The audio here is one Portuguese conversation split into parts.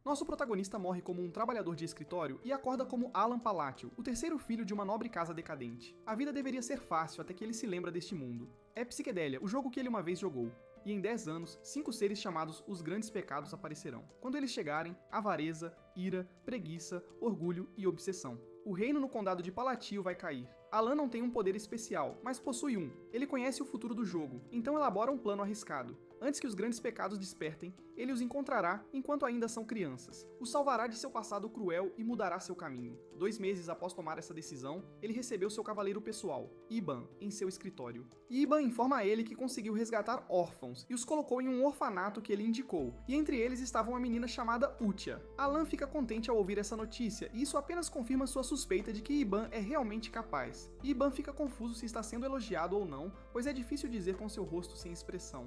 Nosso protagonista morre como um trabalhador de escritório e acorda como Alan Palatio, o terceiro filho de uma nobre casa decadente. A vida deveria ser fácil até que ele se lembra deste mundo. É Psychedelia, o jogo que ele uma vez jogou. E em 10 anos, 5 seres chamados os Grandes Pecados aparecerão. Quando eles chegarem, avareza, ira, preguiça, orgulho e obsessão. O reino no condado de Palatio vai cair. Alan não tem um poder especial, mas possui um. Ele conhece o futuro do jogo, então elabora um plano arriscado. Antes que os grandes pecados despertem, ele os encontrará enquanto ainda são crianças. Os salvará de seu passado cruel e mudará seu caminho. 2 meses após tomar essa decisão, ele recebeu seu cavaleiro pessoal, Iban, em seu escritório. Iban informa a ele que conseguiu resgatar órfãos e os colocou em um orfanato que ele indicou, e entre eles estava uma menina chamada Utia. Alan fica contente ao ouvir essa notícia, e isso apenas confirma sua suspeita de que Iban é realmente capaz. Iban fica confuso se está sendo elogiado ou não, pois é difícil dizer com seu rosto sem expressão.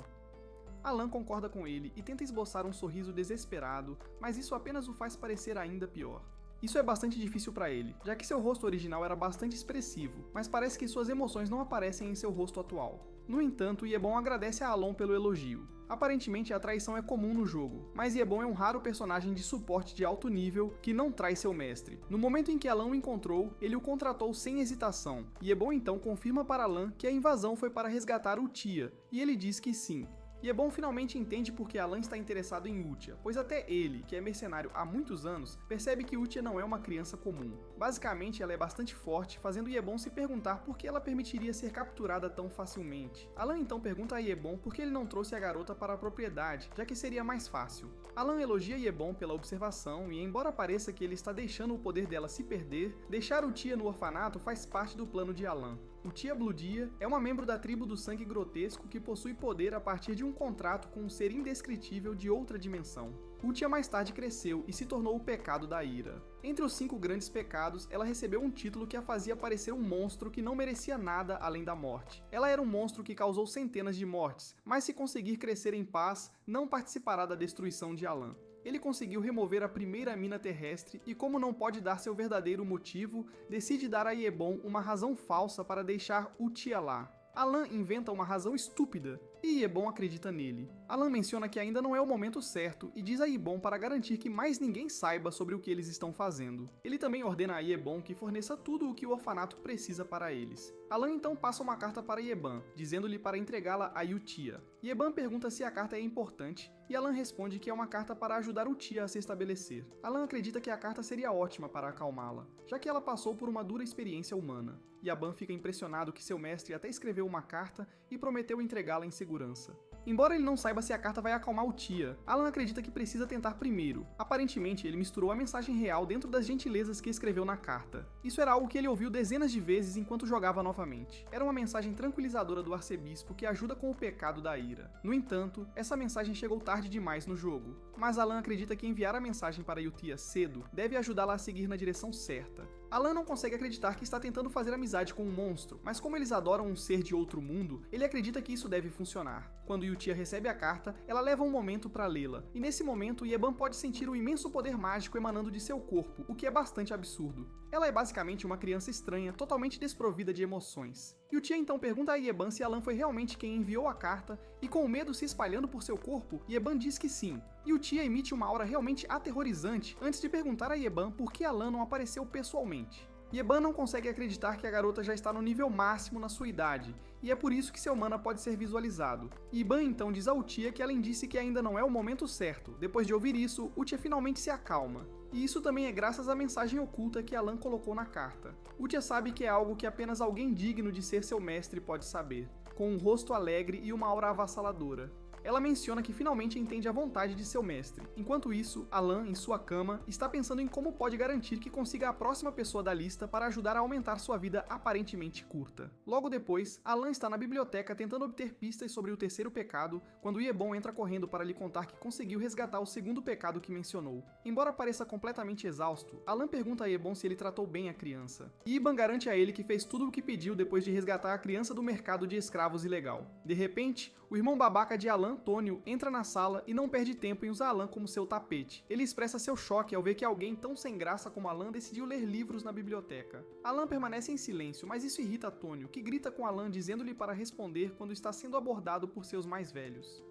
Alan concorda com ele e tenta esboçar um sorriso desesperado, mas isso apenas o faz parecer ainda pior. Isso é bastante difícil para ele, já que seu rosto original era bastante expressivo, mas parece que suas emoções não aparecem em seu rosto atual. No entanto, Iebon agradece a Alon pelo elogio. Aparentemente a traição é comum no jogo, mas Iebon é um raro personagem de suporte de alto nível que não trai seu mestre. No momento em que Alan o encontrou, ele o contratou sem hesitação. Iebon então confirma para Alan que a invasão foi para resgatar Utia, e ele diz que sim. Iebon finalmente entende por que Alan está interessado em Utia, pois até ele, que é mercenário há muitos anos, percebe que Utia não é uma criança comum. Basicamente, ela é bastante forte, fazendo Iebon se perguntar por que ela permitiria ser capturada tão facilmente. Alan então pergunta a Iebon por que ele não trouxe a garota para a propriedade, já que seria mais fácil. Alan elogia Iebon pela observação e, embora pareça que ele está deixando o poder dela se perder, deixar Utia no orfanato faz parte do plano de Alan. Utia Bludia é uma membro da tribo do sangue grotesco que possui poder a partir de um contrato com um ser indescritível de outra dimensão. Utia mais tarde cresceu e se tornou o pecado da ira. Entre os 5 grandes pecados, ela recebeu um título que a fazia parecer um monstro que não merecia nada além da morte. Ela era um monstro que causou centenas de mortes, mas se conseguir crescer em paz, não participará da destruição de Alan. Ele conseguiu remover a primeira mina terrestre e, como não pode dar seu verdadeiro motivo, decide dar a Iebon uma razão falsa para deixar Utia lá. Alan inventa uma razão estúpida e Iebon acredita nele. Alan menciona que ainda não é o momento certo e diz a Iebon para garantir que mais ninguém saiba sobre o que eles estão fazendo. Ele também ordena a Iebon que forneça tudo o que o orfanato precisa para eles. Alan então passa uma carta para Ieban, dizendo-lhe para entregá-la a Utia. Ieban pergunta se a carta é importante e Alan responde que é uma carta para ajudar Utia a se estabelecer. Alan acredita que a carta seria ótima para acalmá-la, já que ela passou por uma dura experiência humana. Ieban fica impressionado que seu mestre até escreveu uma carta e prometeu entregá-la em segurança. Embora ele não saiba se a carta vai acalmar Utia, Alan acredita que precisa tentar primeiro. Aparentemente, ele misturou a mensagem real dentro das gentilezas que escreveu na carta. Isso era algo que ele ouviu dezenas de vezes enquanto jogava novamente. Era uma mensagem tranquilizadora do arcebispo que ajuda com o pecado da ira. No entanto, essa mensagem chegou tarde demais no jogo, mas Alan acredita que enviar a mensagem para Utia cedo deve ajudá-la a seguir na direção certa. Alan não consegue acreditar que está tentando fazer amizade com um monstro, mas como eles adoram um ser de outro mundo, ele acredita que isso deve funcionar. Quando Utia recebe a carta, ela leva um momento para lê-la, e nesse momento Ieban pode sentir o imenso poder mágico emanando de seu corpo, o que é bastante absurdo. Ela é basicamente uma criança estranha, totalmente desprovida de emoções. Utia então pergunta a Ieban se Alan foi realmente quem enviou a carta, e com o medo se espalhando por seu corpo, Ieban diz que sim. E Utia emite uma aura realmente aterrorizante antes de perguntar a Ieban por que Alan não apareceu pessoalmente. Ieban não consegue acreditar que a garota já está no nível máximo na sua idade, e é por isso que seu mana pode ser visualizado. Ieban então diz a Utia que Alan disse que ainda não é o momento certo. Depois de ouvir isso, Utia finalmente se acalma. E isso também é graças à mensagem oculta que Alan colocou na carta. Utia sabe que é algo que apenas alguém digno de ser seu mestre pode saber, com um rosto alegre e uma aura avassaladora. Ela menciona que finalmente entende a vontade de seu mestre. Enquanto isso, Alan, em sua cama, está pensando em como pode garantir que consiga a próxima pessoa da lista para ajudar a aumentar sua vida aparentemente curta. Logo depois, Alan está na biblioteca tentando obter pistas sobre o terceiro pecado, quando Ieban entra correndo para lhe contar que conseguiu resgatar o segundo pecado que mencionou. Embora pareça completamente exausto, Alan pergunta a Ieban se ele tratou bem a criança. Ieban garante a ele que fez tudo o que pediu depois de resgatar a criança do mercado de escravos ilegal. De repente, o irmão babaca de Alan, Antônio, entra na sala e não perde tempo em usar Alan como seu tapete. Ele expressa seu choque ao ver que alguém tão sem graça como Alan decidiu ler livros na biblioteca. Alan permanece em silêncio, mas isso irrita Antônio, que grita com Alan dizendo-lhe para responder quando está sendo abordado por seus mais velhos.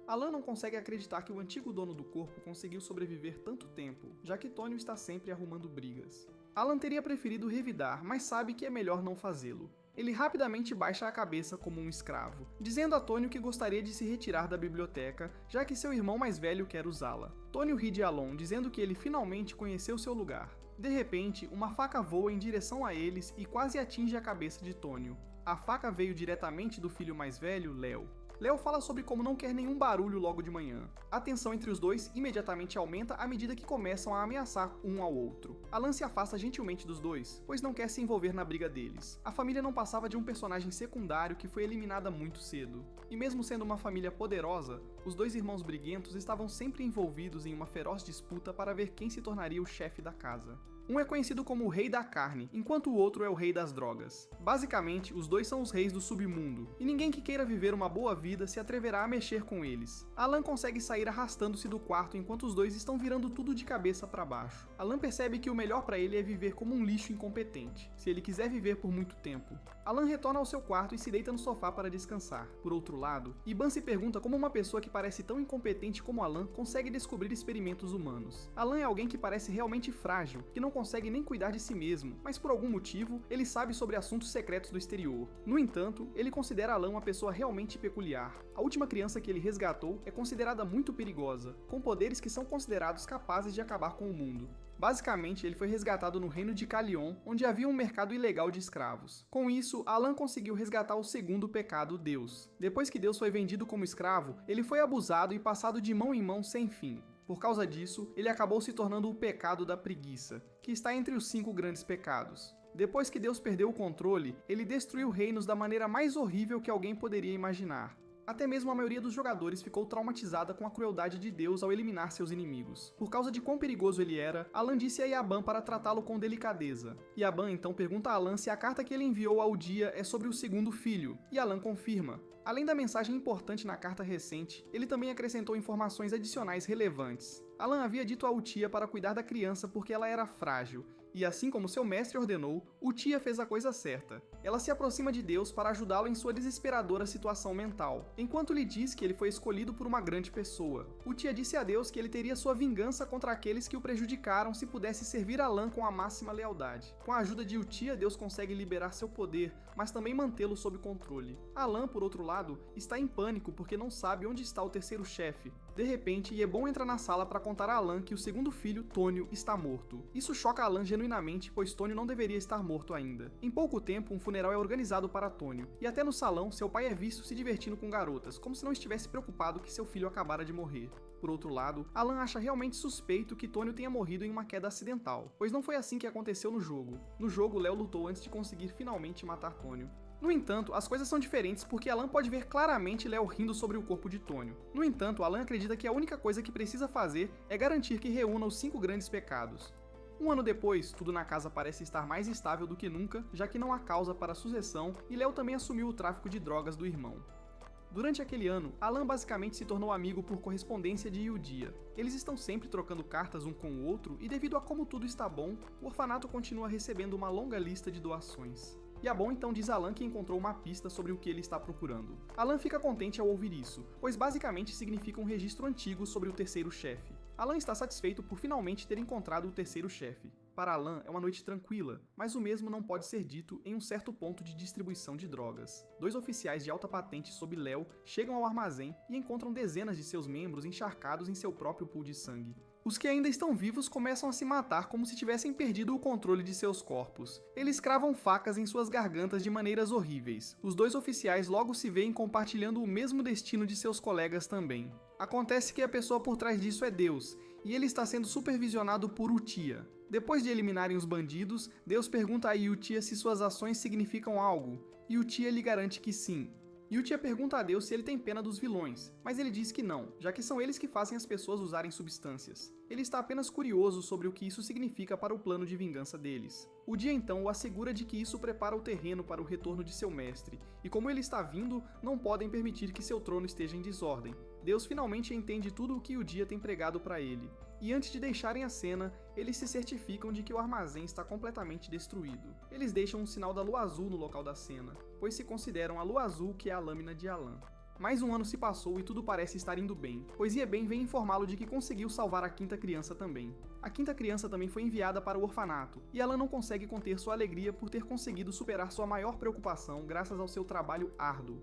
Alan não consegue acreditar que o antigo dono do corpo conseguiu sobreviver tanto tempo, já que Tonio está sempre arrumando brigas. Alan teria preferido revidar, mas sabe que é melhor não fazê-lo. Ele rapidamente baixa a cabeça como um escravo, dizendo a Tonio que gostaria de se retirar da biblioteca, já que seu irmão mais velho quer usá-la. Tonio ri de Alon, dizendo que ele finalmente conheceu seu lugar. De repente, uma faca voa em direção a eles e quase atinge a cabeça de Tonio. A faca veio diretamente do filho mais velho, Léo. Léo fala sobre como não quer nenhum barulho logo de manhã. A tensão entre os dois imediatamente aumenta à medida que começam a ameaçar um ao outro. Alan se afasta gentilmente dos dois, pois não quer se envolver na briga deles. A família não passava de um personagem secundário que foi eliminada muito cedo. E mesmo sendo uma família poderosa, os dois irmãos briguentos estavam sempre envolvidos em uma feroz disputa para ver quem se tornaria o chefe da casa. Um é conhecido como o Rei da Carne, enquanto o outro é o Rei das Drogas. Basicamente, os dois são os reis do submundo, e ninguém que queira viver uma boa vida se atreverá a mexer com eles. Alan consegue sair arrastando-se do quarto enquanto os dois estão virando tudo de cabeça para baixo. Alan percebe que o melhor para ele é viver como um lixo incompetente, se ele quiser viver por muito tempo. Alan retorna ao seu quarto e se deita no sofá para descansar. Por outro lado, Iban se pergunta como uma pessoa que parece tão incompetente como Alan consegue descobrir experimentos humanos. Alan é alguém que parece realmente frágil, que não consegue nem cuidar de si mesmo, mas por algum motivo, ele sabe sobre assuntos secretos do exterior. No entanto, ele considera Alan uma pessoa realmente peculiar. A última criança que ele resgatou é considerada muito perigosa, com poderes que são considerados capazes de acabar com o mundo. Basicamente, ele foi resgatado no reino de Calion, onde havia um mercado ilegal de escravos. Com isso, Alan conseguiu resgatar o segundo pecado, Deus. Depois que Deus foi vendido como escravo, ele foi abusado e passado de mão em mão sem fim. Por causa disso, ele acabou se tornando o pecado da preguiça, que está entre os 5 grandes pecados. Depois que Deus perdeu o controle, ele destruiu reinos da maneira mais horrível que alguém poderia imaginar. Até mesmo a maioria dos jogadores ficou traumatizada com a crueldade de Deus ao eliminar seus inimigos. Por causa de quão perigoso ele era, Alan disse a Yaban para tratá-lo com delicadeza. Yaban então pergunta a Alan se a carta que ele enviou ao dia é sobre o segundo filho, e Alan confirma. Além da mensagem importante na carta recente, ele também acrescentou informações adicionais relevantes. Alan havia dito a Utia para cuidar da criança porque ela era frágil, e assim como seu mestre ordenou, Utia fez a coisa certa. Ela se aproxima de Deus para ajudá-lo em sua desesperadora situação mental, enquanto lhe diz que ele foi escolhido por uma grande pessoa. Utia disse a Deus que ele teria sua vingança contra aqueles que o prejudicaram se pudesse servir Alan com a máxima lealdade. Com a ajuda de Utia, Deus consegue liberar seu poder, mas também mantê-lo sob controle. Alan, por outro lado, está em pânico porque não sabe onde está o terceiro chefe. De repente, Yebon entra na sala para contar a Alan que o segundo filho, Tonio, está morto. Isso choca Alan genuinamente, pois Tonio não deveria estar morto ainda. Em pouco tempo, um funeral é organizado para Tonio, e até no salão, seu pai é visto se divertindo com garotas, como se não estivesse preocupado que seu filho acabara de morrer. Por outro lado, Alan acha realmente suspeito que Tonio tenha morrido em uma queda acidental, pois não foi assim que aconteceu no jogo. No jogo, Léo lutou antes de conseguir finalmente matar Tonio. No entanto, as coisas são diferentes porque Alan pode ver claramente Léo rindo sobre o corpo de Tonio. No entanto, Alan acredita que a única coisa que precisa fazer é garantir que reúna os 5 grandes pecados. Um ano depois, tudo na casa parece estar mais estável do que nunca, já que não há causa para a sucessão e Léo também assumiu o tráfico de drogas do irmão. Durante aquele ano, Alan basicamente se tornou amigo por correspondência de Yudia. Eles estão sempre trocando cartas um com o outro e devido a como tudo está bom, o orfanato continua recebendo uma longa lista de doações. Yabon então diz a Alan que encontrou uma pista sobre o que ele está procurando. Alan fica contente ao ouvir isso, pois basicamente significa um registro antigo sobre o terceiro chefe. Alan está satisfeito por finalmente ter encontrado o terceiro chefe. Para Alan é uma noite tranquila, mas o mesmo não pode ser dito em um certo ponto de distribuição de drogas. 2 oficiais de alta patente sob Léo chegam ao armazém e encontram dezenas de seus membros encharcados em seu próprio pool de sangue. Os que ainda estão vivos começam a se matar como se tivessem perdido o controle de seus corpos. Eles cravam facas em suas gargantas de maneiras horríveis. Os 2 oficiais logo se veem compartilhando o mesmo destino de seus colegas também. Acontece que a pessoa por trás disso é Deus, e ele está sendo supervisionado por Utia. Depois de eliminarem os bandidos, Deus pergunta a Utia se suas ações significam algo, e Utia lhe garante que sim. Utia pergunta a Deus se ele tem pena dos vilões, mas ele diz que não, já que são eles que fazem as pessoas usarem substâncias. Ele está apenas curioso sobre o que isso significa para o plano de vingança deles. O dia então o assegura de que isso prepara o terreno para o retorno de seu mestre, e como ele está vindo, não podem permitir que seu trono esteja em desordem. Deus finalmente entende tudo o que o dia tem pregado para ele, e antes de deixarem a cena, eles se certificam de que o armazém está completamente destruído. Eles deixam um sinal da lua azul no local da cena, pois se consideram a lua azul que é a lâmina de Alan. Mais um ano se passou e tudo parece estar indo bem, pois Yeben vem informá-lo de que conseguiu salvar a quinta criança também. A quinta criança também foi enviada para o orfanato, e Alan não consegue conter sua alegria por ter conseguido superar sua maior preocupação graças ao seu trabalho árduo.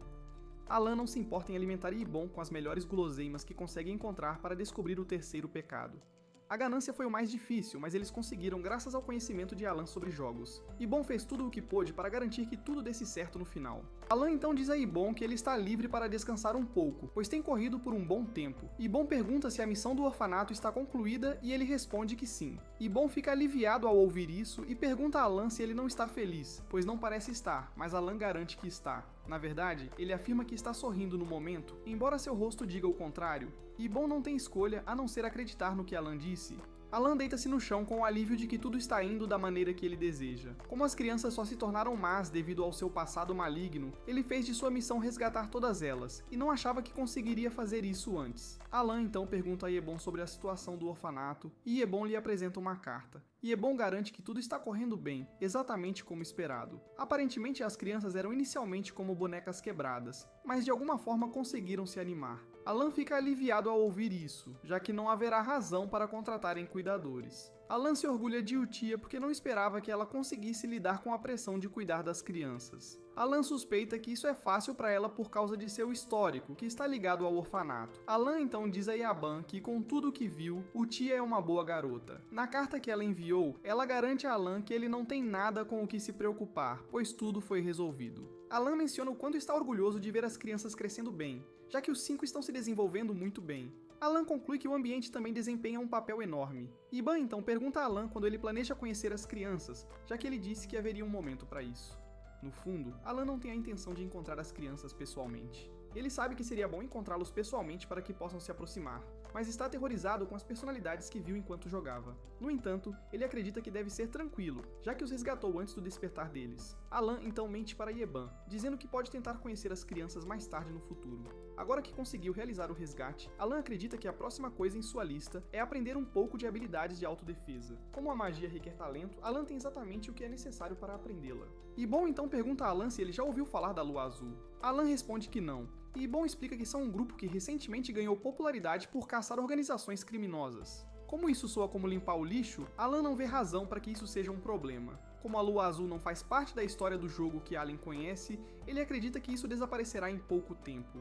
Alan não se importa em alimentar Yibon com as melhores guloseimas que consegue encontrar para descobrir o terceiro pecado. A ganância foi o mais difícil, mas eles conseguiram graças ao conhecimento de Alan sobre jogos. Yibon fez tudo o que pôde para garantir que tudo desse certo no final. Alan então diz a Yibon que ele está livre para descansar um pouco, pois tem corrido por um bom tempo. Yibon pergunta se a missão do orfanato está concluída e ele responde que sim. Yibon fica aliviado ao ouvir isso e pergunta a Alan se ele não está feliz, pois não parece estar, mas Alan garante que está. Na verdade, ele afirma que está sorrindo no momento, embora seu rosto diga o contrário. Yibon não tem escolha a não ser acreditar no que Alan disse. Alan deita-se no chão com o alívio de que tudo está indo da maneira que ele deseja. Como as crianças só se tornaram más devido ao seu passado maligno, ele fez de sua missão resgatar todas elas, e não achava que conseguiria fazer isso antes. Alan então pergunta a Yibon sobre a situação do orfanato, e Yibon lhe apresenta uma carta. Yibon garante que tudo está correndo bem, exatamente como esperado. Aparentemente as crianças eram inicialmente como bonecas quebradas, mas de alguma forma conseguiram se animar. Alan fica aliviado ao ouvir isso, já que não haverá razão para contratarem cuidadores. Alan se orgulha de Uchiha porque não esperava que ela conseguisse lidar com a pressão de cuidar das crianças. Alan suspeita que isso é fácil para ela por causa de seu histórico, que está ligado ao orfanato. Alan então diz a Yaban que com tudo o que viu, Uchiha é uma boa garota. Na carta que ela enviou, ela garante a Alan que ele não tem nada com o que se preocupar, pois tudo foi resolvido. Alan menciona o quanto está orgulhoso de ver as crianças crescendo bem, já que os 5 estão se desenvolvendo muito bem. Alan conclui que o ambiente também desempenha um papel enorme. Iban então pergunta a Alan quando ele planeja conhecer as crianças, já que ele disse que haveria um momento para isso. No fundo, Alan não tem a intenção de encontrar as crianças pessoalmente. Ele sabe que seria bom encontrá-los pessoalmente para que possam se aproximar, mas está aterrorizado com as personalidades que viu enquanto jogava. No entanto, ele acredita que deve ser tranquilo, já que os resgatou antes do despertar deles. Alan então mente para Yeban, dizendo que pode tentar conhecer as crianças mais tarde no futuro. Agora que conseguiu realizar o resgate, Alan acredita que a próxima coisa em sua lista é aprender um pouco de habilidades de autodefesa. Como a magia requer talento, Alan tem exatamente o que é necessário para aprendê-la. Ibon então pergunta a Alan se ele já ouviu falar da Lua Azul. Alan responde que não, e Ibon explica que são um grupo que recentemente ganhou popularidade por caçar organizações criminosas. Como isso soa como limpar o lixo, Alan não vê razão para que isso seja um problema. Como a Lua Azul não faz parte da história do jogo que Alan conhece, ele acredita que isso desaparecerá em pouco tempo.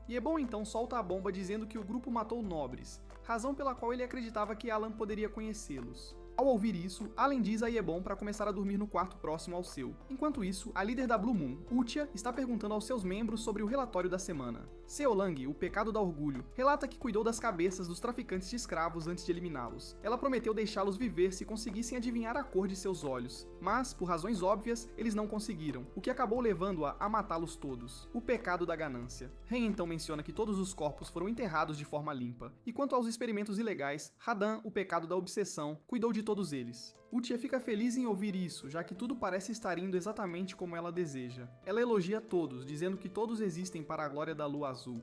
Yebon então solta a bomba dizendo que o grupo matou nobres, razão pela qual ele acreditava que Alan poderia conhecê-los. Ao ouvir isso, Alan diz a Yebon para começar a dormir no quarto próximo ao seu. Enquanto isso, a líder da Blue Moon, Uchiha, está perguntando aos seus membros sobre o relatório da semana. Seolang, o pecado da orgulho, relata que cuidou das cabeças dos traficantes de escravos antes de eliminá-los. Ela prometeu deixá-los viver se conseguissem adivinhar a cor de seus olhos, mas, por razões óbvias, eles não conseguiram, o que acabou levando-a a matá-los todos. O pecado da ganância. Ren então menciona que todos os corpos foram enterrados de forma limpa. E quanto aos experimentos ilegais, Radan, o pecado da obsessão, cuidou de todos eles. Uchiha fica feliz em ouvir isso, já que tudo parece estar indo exatamente como ela deseja. Ela elogia todos, dizendo que todos existem para a glória da Lua Azul.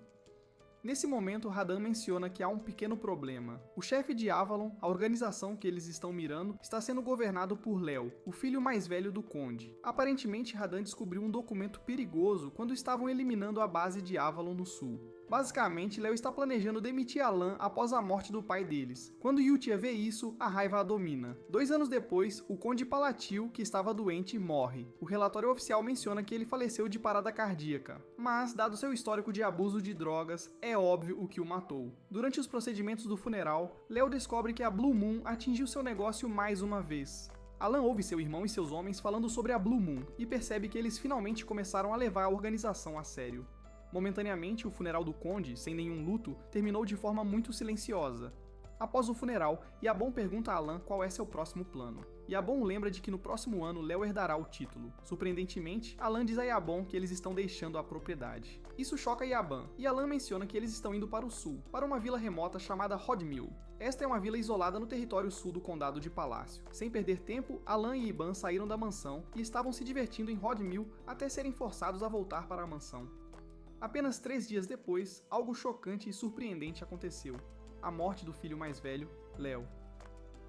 Nesse momento, Radan menciona que há um pequeno problema. O chefe de Avalon, a organização que eles estão mirando, está sendo governado por Léo, o filho mais velho do Conde. Aparentemente, Radan descobriu um documento perigoso quando estavam eliminando a base de Avalon no sul. Basicamente, Léo está planejando demitir Alan após a morte do pai deles. Quando Uchiha vê isso, a raiva a domina. 2 anos depois, o Conde Palatil, que estava doente, morre. O relatório oficial menciona que ele faleceu de parada cardíaca, mas, dado seu histórico de abuso de drogas, é óbvio o que o matou. Durante os procedimentos do funeral, Léo descobre que a Blue Moon atingiu seu negócio mais uma vez. Alan ouve seu irmão e seus homens falando sobre a Blue Moon e percebe que eles finalmente começaram a levar a organização a sério. Momentaneamente, o funeral do Conde, sem nenhum luto, terminou de forma muito silenciosa. Após o funeral, Yabon pergunta a Alan qual é seu próximo plano. Yabon lembra de que no próximo ano Léo herdará o título. Surpreendentemente, Alan diz a Yabon que eles estão deixando a propriedade. Isso choca Yaban, e Alan menciona que eles estão indo para o sul, para uma vila remota chamada Rodmill. Esta é uma vila isolada no território sul do condado de Palácio. Sem perder tempo, Alan e Iban saíram da mansão e estavam se divertindo em Rodmill até serem forçados a voltar para a mansão. Apenas 3 dias depois, algo chocante e surpreendente aconteceu. A morte do filho mais velho, Léo.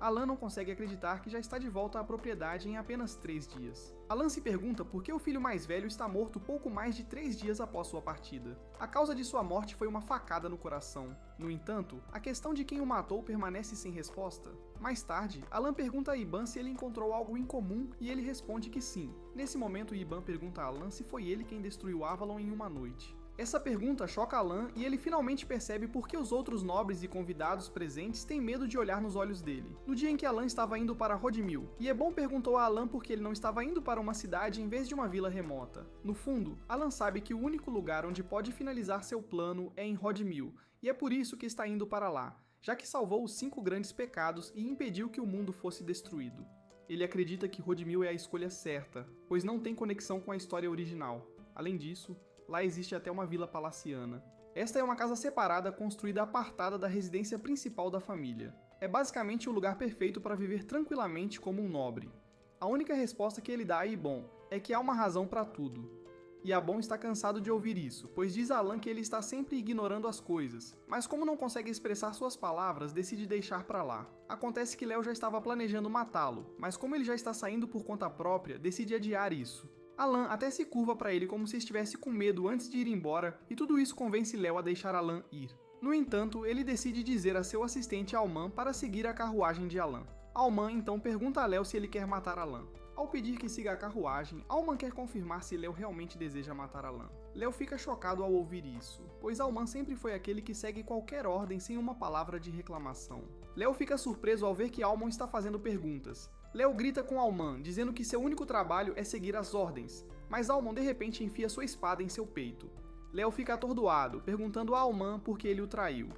Alan não consegue acreditar que já está de volta à propriedade em apenas 3 dias. Alan se pergunta por que o filho mais velho está morto pouco mais de 3 dias após sua partida. A causa de sua morte foi uma facada no coração. No entanto, a questão de quem o matou permanece sem resposta. Mais tarde, Alan pergunta a Iban se ele encontrou algo em comum e ele responde que sim. Nesse momento, Iban pergunta a Alan se foi ele quem destruiu Avalon em uma noite. Essa pergunta choca Alan e ele finalmente percebe por que os outros nobres e convidados presentes têm medo de olhar nos olhos dele. No dia em que Alan estava indo para Rodmill, Iban perguntou a Alan por que ele não estava indo para uma cidade em vez de uma vila remota. No fundo, Alan sabe que o único lugar onde pode finalizar seu plano é em Rodmill, e é por isso que está indo para lá, já que salvou os 5 grandes pecados e impediu que o mundo fosse destruído. Ele acredita que Rodmill é a escolha certa, pois não tem conexão com a história original. Além disso, lá existe até uma vila palaciana. Esta é uma casa separada construída apartada da residência principal da família. É basicamente o lugar perfeito para viver tranquilamente como um nobre. A única resposta que ele dá a Iban é que há uma razão para tudo. E Iban está cansado de ouvir isso, pois diz a Alan que ele está sempre ignorando as coisas, mas como não consegue expressar suas palavras, decide deixar para lá. Acontece que Léo já estava planejando matá-lo, mas como ele já está saindo por conta própria, decide adiar isso. Alan até se curva para ele como se estivesse com medo antes de ir embora, e tudo isso convence Léo a deixar Alan ir. No entanto, ele decide dizer a seu assistente Alman para seguir a carruagem de Alan. Alman então pergunta a Léo se ele quer matar Alan. Ao pedir que siga a carruagem, Alman quer confirmar se Léo realmente deseja matar Alan. Léo fica chocado ao ouvir isso, pois Alman sempre foi aquele que segue qualquer ordem sem uma palavra de reclamação. Léo fica surpreso ao ver que Alman está fazendo perguntas. Léo grita com Alman, dizendo que seu único trabalho é seguir as ordens, mas Alman de repente enfia sua espada em seu peito. Léo fica atordoado, perguntando a Alman por que ele o traiu.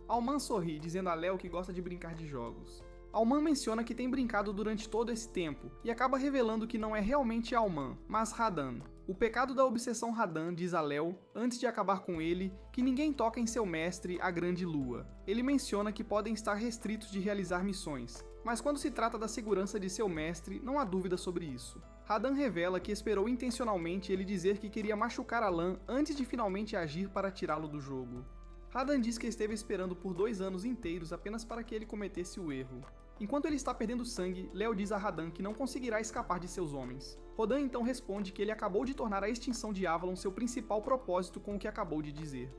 Alman sorri, dizendo a Léo que gosta de brincar de jogos. Alman menciona que tem brincado durante todo esse tempo, e acaba revelando que não é realmente Alman, mas Radan. O pecado da obsessão Radan diz a Léo, antes de acabar com ele, que ninguém toca em seu mestre, a Grande Lua. Ele menciona que podem estar restritos de realizar missões, mas quando se trata da segurança de seu mestre, não há dúvida sobre isso. Radan revela que esperou intencionalmente ele dizer que queria machucar Alan antes de finalmente agir para tirá-lo do jogo. Radan diz que esteve esperando por 2 anos inteiros apenas para que ele cometesse o erro. Enquanto ele está perdendo sangue, Léo diz a Radan que não conseguirá escapar de seus homens. Radan então responde que ele acabou de tornar a extinção de Avalon seu principal propósito com o que acabou de dizer.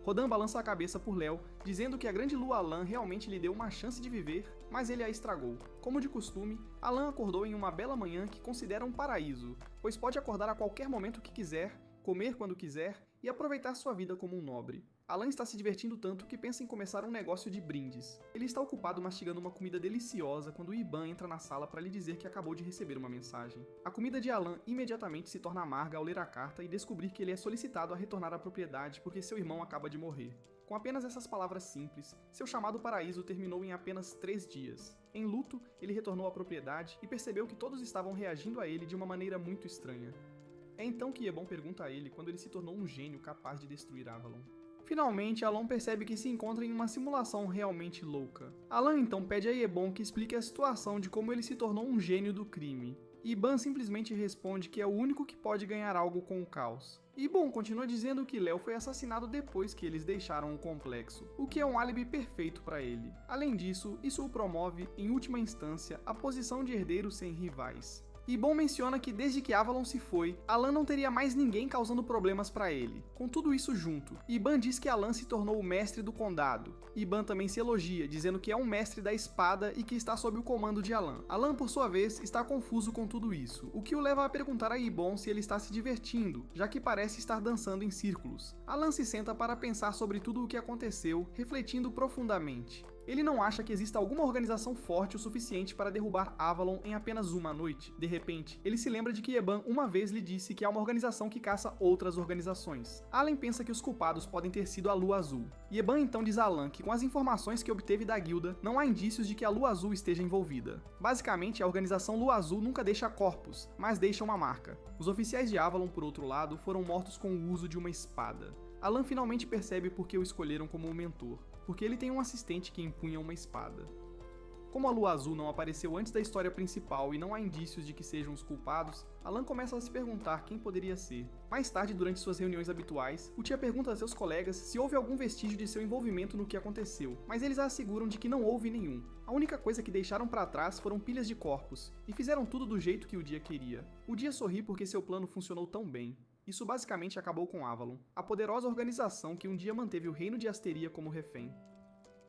Radan balança a cabeça por Léo, dizendo que a Grande Lua Alan realmente lhe deu uma chance de viver, mas ele a estragou. Como de costume, Alan acordou em uma bela manhã que considera um paraíso, pois pode acordar a qualquer momento que quiser, comer quando quiser e aproveitar sua vida como um nobre. Alan está se divertindo tanto que pensa em começar um negócio de brindes. Ele está ocupado mastigando uma comida deliciosa quando Iban entra na sala para lhe dizer que acabou de receber uma mensagem. A comida de Alan imediatamente se torna amarga ao ler a carta e descobrir que ele é solicitado a retornar à propriedade porque seu irmão acaba de morrer. Com apenas essas palavras simples, seu chamado paraíso terminou em apenas 3 dias. Em luto, ele retornou à propriedade e percebeu que todos estavam reagindo a ele de uma maneira muito estranha. É então que Iban pergunta a ele quando ele se tornou um gênio capaz de destruir Avalon. Finalmente, Alan percebe que se encontra em uma simulação realmente louca. Alan então pede a Iban que explique a situação de como ele se tornou um gênio do crime. Iban simplesmente responde que é o único que pode ganhar algo com o caos. Iban continua dizendo que Léo foi assassinado depois que eles deixaram o complexo, o que é um álibi perfeito para ele. Além disso, isso o promove, em última instância, à posição de herdeiro sem rivais. Iban menciona que desde que Avalon se foi, Alan não teria mais ninguém causando problemas para ele. Com tudo isso junto, Iban diz que Alan se tornou o mestre do condado. Iban também se elogia, dizendo que é um mestre da espada e que está sob o comando de Alan. Alan, por sua vez, está confuso com tudo isso, o que o leva a perguntar a Iban se ele está se divertindo, já que parece estar dançando em círculos. Alan se senta para pensar sobre tudo o que aconteceu, refletindo profundamente. Ele não acha que exista alguma organização forte o suficiente para derrubar Avalon em apenas uma noite. De repente, ele se lembra de que Iban uma vez lhe disse que há uma organização que caça outras organizações. Alan pensa que os culpados podem ter sido a Lua Azul. Iban então diz a Alan que com as informações que obteve da guilda, não há indícios de que a Lua Azul esteja envolvida. Basicamente, a organização Lua Azul nunca deixa corpos, mas deixa uma marca. Os oficiais de Avalon, por outro lado, foram mortos com o uso de uma espada. Alan finalmente percebe por que o escolheram como o mentor, porque ele tem um assistente que empunha uma espada. Como a Lua Azul não apareceu antes da história principal e não há indícios de que sejam os culpados, Alan começa a se perguntar quem poderia ser. Mais tarde, durante suas reuniões habituais, o Tia pergunta a seus colegas se houve algum vestígio de seu envolvimento no que aconteceu, mas eles a asseguram de que não houve nenhum. A única coisa que deixaram para trás foram pilhas de corpos, e fizeram tudo do jeito que o Dia queria. O Dia sorri porque seu plano funcionou tão bem. Isso basicamente acabou com Avalon, a poderosa organização que um dia manteve o reino de Asteria como refém.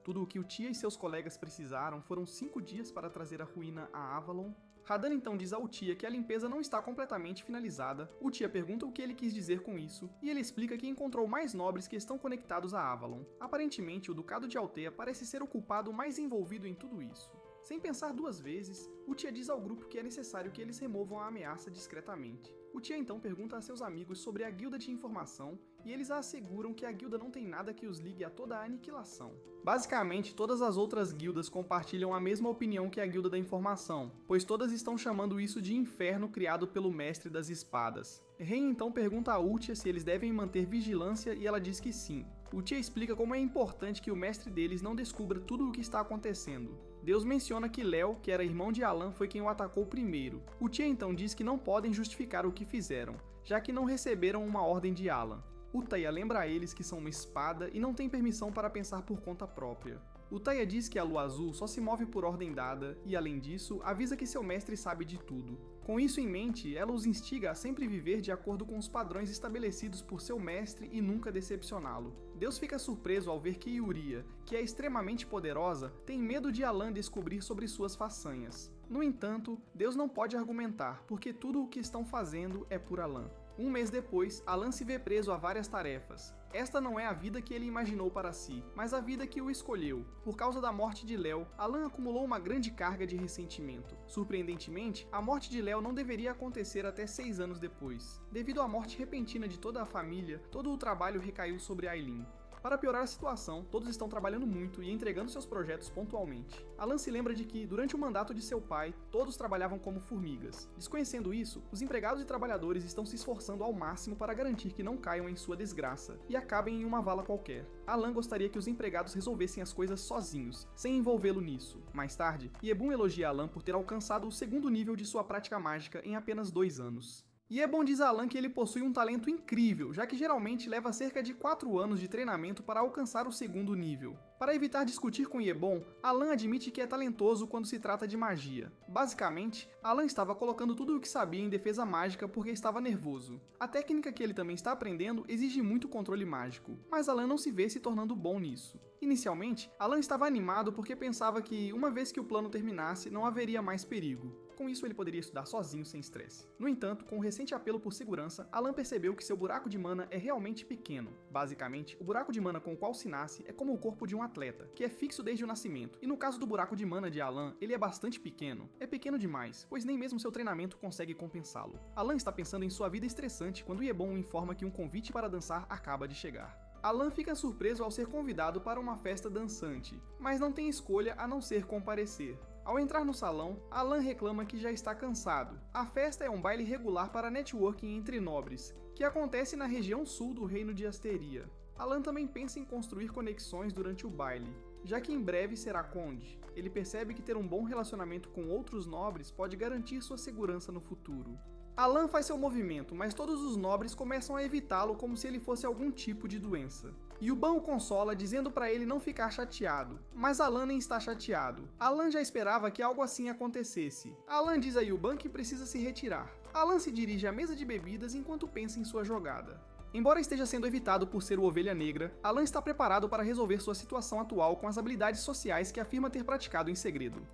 Tudo o que o Tia e seus colegas precisaram foram 5 dias para trazer a ruína a Avalon. Radahn então diz ao Tia que a limpeza não está completamente finalizada, o Tia pergunta o que ele quis dizer com isso, e ele explica que encontrou mais nobres que estão conectados a Avalon. Aparentemente, o Ducado de Altea parece ser o culpado mais envolvido em tudo isso. Sem pensar 2 vezes, o Tia diz ao grupo que é necessário que eles removam a ameaça discretamente. O Tia então pergunta a seus amigos sobre a Guilda de Informação, e eles a asseguram que a guilda não tem nada que os ligue a toda a aniquilação. Basicamente, todas as outras guildas compartilham a mesma opinião que a Guilda da Informação, pois todas estão chamando isso de inferno criado pelo Mestre das Espadas. Ren então pergunta a Ultia se eles devem manter vigilância e ela diz que sim. O Tia explica como é importante que o mestre deles não descubra tudo o que está acontecendo. Deus menciona que Léo, que era irmão de Alan, foi quem o atacou primeiro. O Tia então diz que não podem justificar o que fizeram, já que não receberam uma ordem de Alan. O Taia lembra a eles que são uma espada e não tem permissão para pensar por conta própria. O Taia diz que a Lua Azul só se move por ordem dada e, além disso, avisa que seu mestre sabe de tudo. Com isso em mente, ela os instiga a sempre viver de acordo com os padrões estabelecidos por seu mestre e nunca decepcioná-lo. Deus fica surpreso ao ver que Yuria, que é extremamente poderosa, tem medo de Alan descobrir sobre suas façanhas. No entanto, Deus não pode argumentar, porque tudo o que estão fazendo é por Alan. 1 mês depois, Alan se vê preso a várias tarefas. Esta não é a vida que ele imaginou para si, mas a vida que o escolheu. Por causa da morte de Léo, Alan acumulou uma grande carga de ressentimento. Surpreendentemente, a morte de Léo não deveria acontecer até 6 anos depois. Devido à morte repentina de toda a família, todo o trabalho recaiu sobre Aileen. Para piorar a situação, todos estão trabalhando muito e entregando seus projetos pontualmente. Alan se lembra de que, durante o mandato de seu pai, todos trabalhavam como formigas. Desconhecendo isso, os empregados e trabalhadores estão se esforçando ao máximo para garantir que não caiam em sua desgraça e acabem em uma vala qualquer. Alan gostaria que os empregados resolvessem as coisas sozinhos, sem envolvê-lo nisso. Mais tarde, Yebun elogia Alan por ter alcançado o 2º nível de sua prática mágica em apenas 2 anos. Yebon diz a Alan que ele possui um talento incrível, já que geralmente leva cerca de 4 anos de treinamento para alcançar o 2º nível. Para evitar discutir com Yebon, Alan admite que é talentoso quando se trata de magia. Basicamente, Alan estava colocando tudo o que sabia em defesa mágica porque estava nervoso. A técnica que ele também está aprendendo exige muito controle mágico, mas Alan não se vê se tornando bom nisso. Inicialmente, Alan estava animado porque pensava que, uma vez que o plano terminasse, não haveria mais perigo. Com isso, ele poderia estudar sozinho sem estresse. No entanto, com o recente apelo por segurança, Alan percebeu que seu buraco de mana é realmente pequeno. Basicamente, o buraco de mana com o qual se nasce é como o corpo de um atleta, que é fixo desde o nascimento. E no caso do buraco de mana de Alan, ele é bastante pequeno. É pequeno demais, pois nem mesmo seu treinamento consegue compensá-lo. Alan está pensando em sua vida estressante quando Yebon o informa que um convite para dançar acaba de chegar. Alan fica surpreso ao ser convidado para uma festa dançante, mas não tem escolha a não ser comparecer. Ao entrar no salão, Alan reclama que já está cansado. A festa é um baile regular para networking entre nobres, que acontece na região sul do reino de Asteria. Alan também pensa em construir conexões durante o baile, já que em breve será conde. Ele percebe que ter um bom relacionamento com outros nobres pode garantir sua segurança no futuro. Alan faz seu movimento, mas todos os nobres começam a evitá-lo como se ele fosse algum tipo de doença. Yuban o consola dizendo para ele não ficar chateado, mas Alan nem está chateado. Alan já esperava que algo assim acontecesse. Alan diz a Yuban que precisa se retirar. Alan se dirige à mesa de bebidas enquanto pensa em sua jogada. Embora esteja sendo evitado por ser o Ovelha Negra, Alan está preparado para resolver sua situação atual com as habilidades sociais que afirma ter praticado em segredo.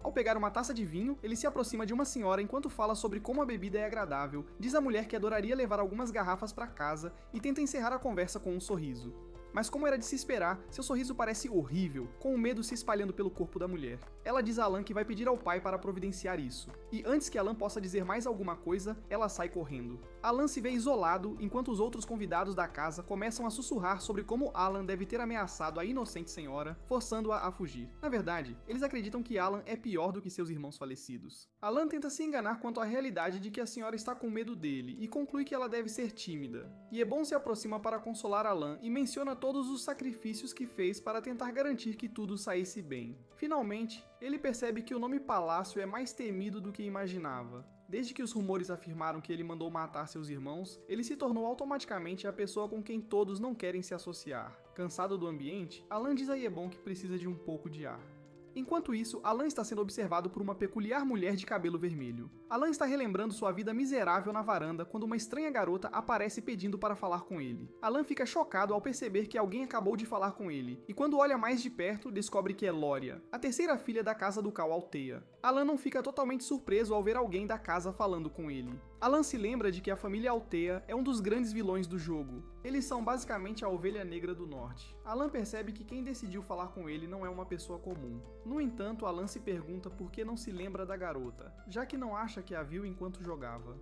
Ao pegar uma taça de vinho, ele se aproxima de uma senhora enquanto fala sobre como a bebida é agradável, diz à mulher que adoraria levar algumas garrafas para casa e tenta encerrar a conversa com um sorriso. Mas como era de se esperar, seu sorriso parece horrível, com o medo se espalhando pelo corpo da mulher. Ela diz a Alan que vai pedir ao pai para providenciar isso, e antes que Alan possa dizer mais alguma coisa, ela sai correndo. Alan se vê isolado, enquanto os outros convidados da casa começam a sussurrar sobre como Alan deve ter ameaçado a inocente senhora, forçando-a a fugir. Na verdade, eles acreditam que Alan é pior do que seus irmãos falecidos. Alan tenta se enganar quanto à realidade de que a senhora está com medo dele, e conclui que ela deve ser tímida. Yebon se aproxima para consolar Alan e menciona todos os sacrifícios que fez para tentar garantir que tudo saísse bem. Finalmente, ele percebe que o nome Palácio é mais temido do que imaginava. Desde que os rumores afirmaram que ele mandou matar seus irmãos, ele se tornou automaticamente a pessoa com quem todos não querem se associar. Cansado do ambiente, Alan diz a Yebon que precisa de um pouco de ar. Enquanto isso, Alan está sendo observado por uma peculiar mulher de cabelo vermelho. Alan está relembrando sua vida miserável na varanda quando uma estranha garota aparece pedindo para falar com ele. Alan fica chocado ao perceber que alguém acabou de falar com ele, e quando olha mais de perto, descobre que é Loria, a terceira filha da casa do Cal Althea. Alan não fica totalmente surpreso ao ver alguém da casa falando com ele. Alan se lembra de que a família Althea é um dos grandes vilões do jogo. Eles são basicamente a ovelha negra do norte. Alan percebe que quem decidiu falar com ele não é uma pessoa comum. No entanto, Alan se pergunta por que não se lembra da garota, já que não acha que a viu enquanto jogava.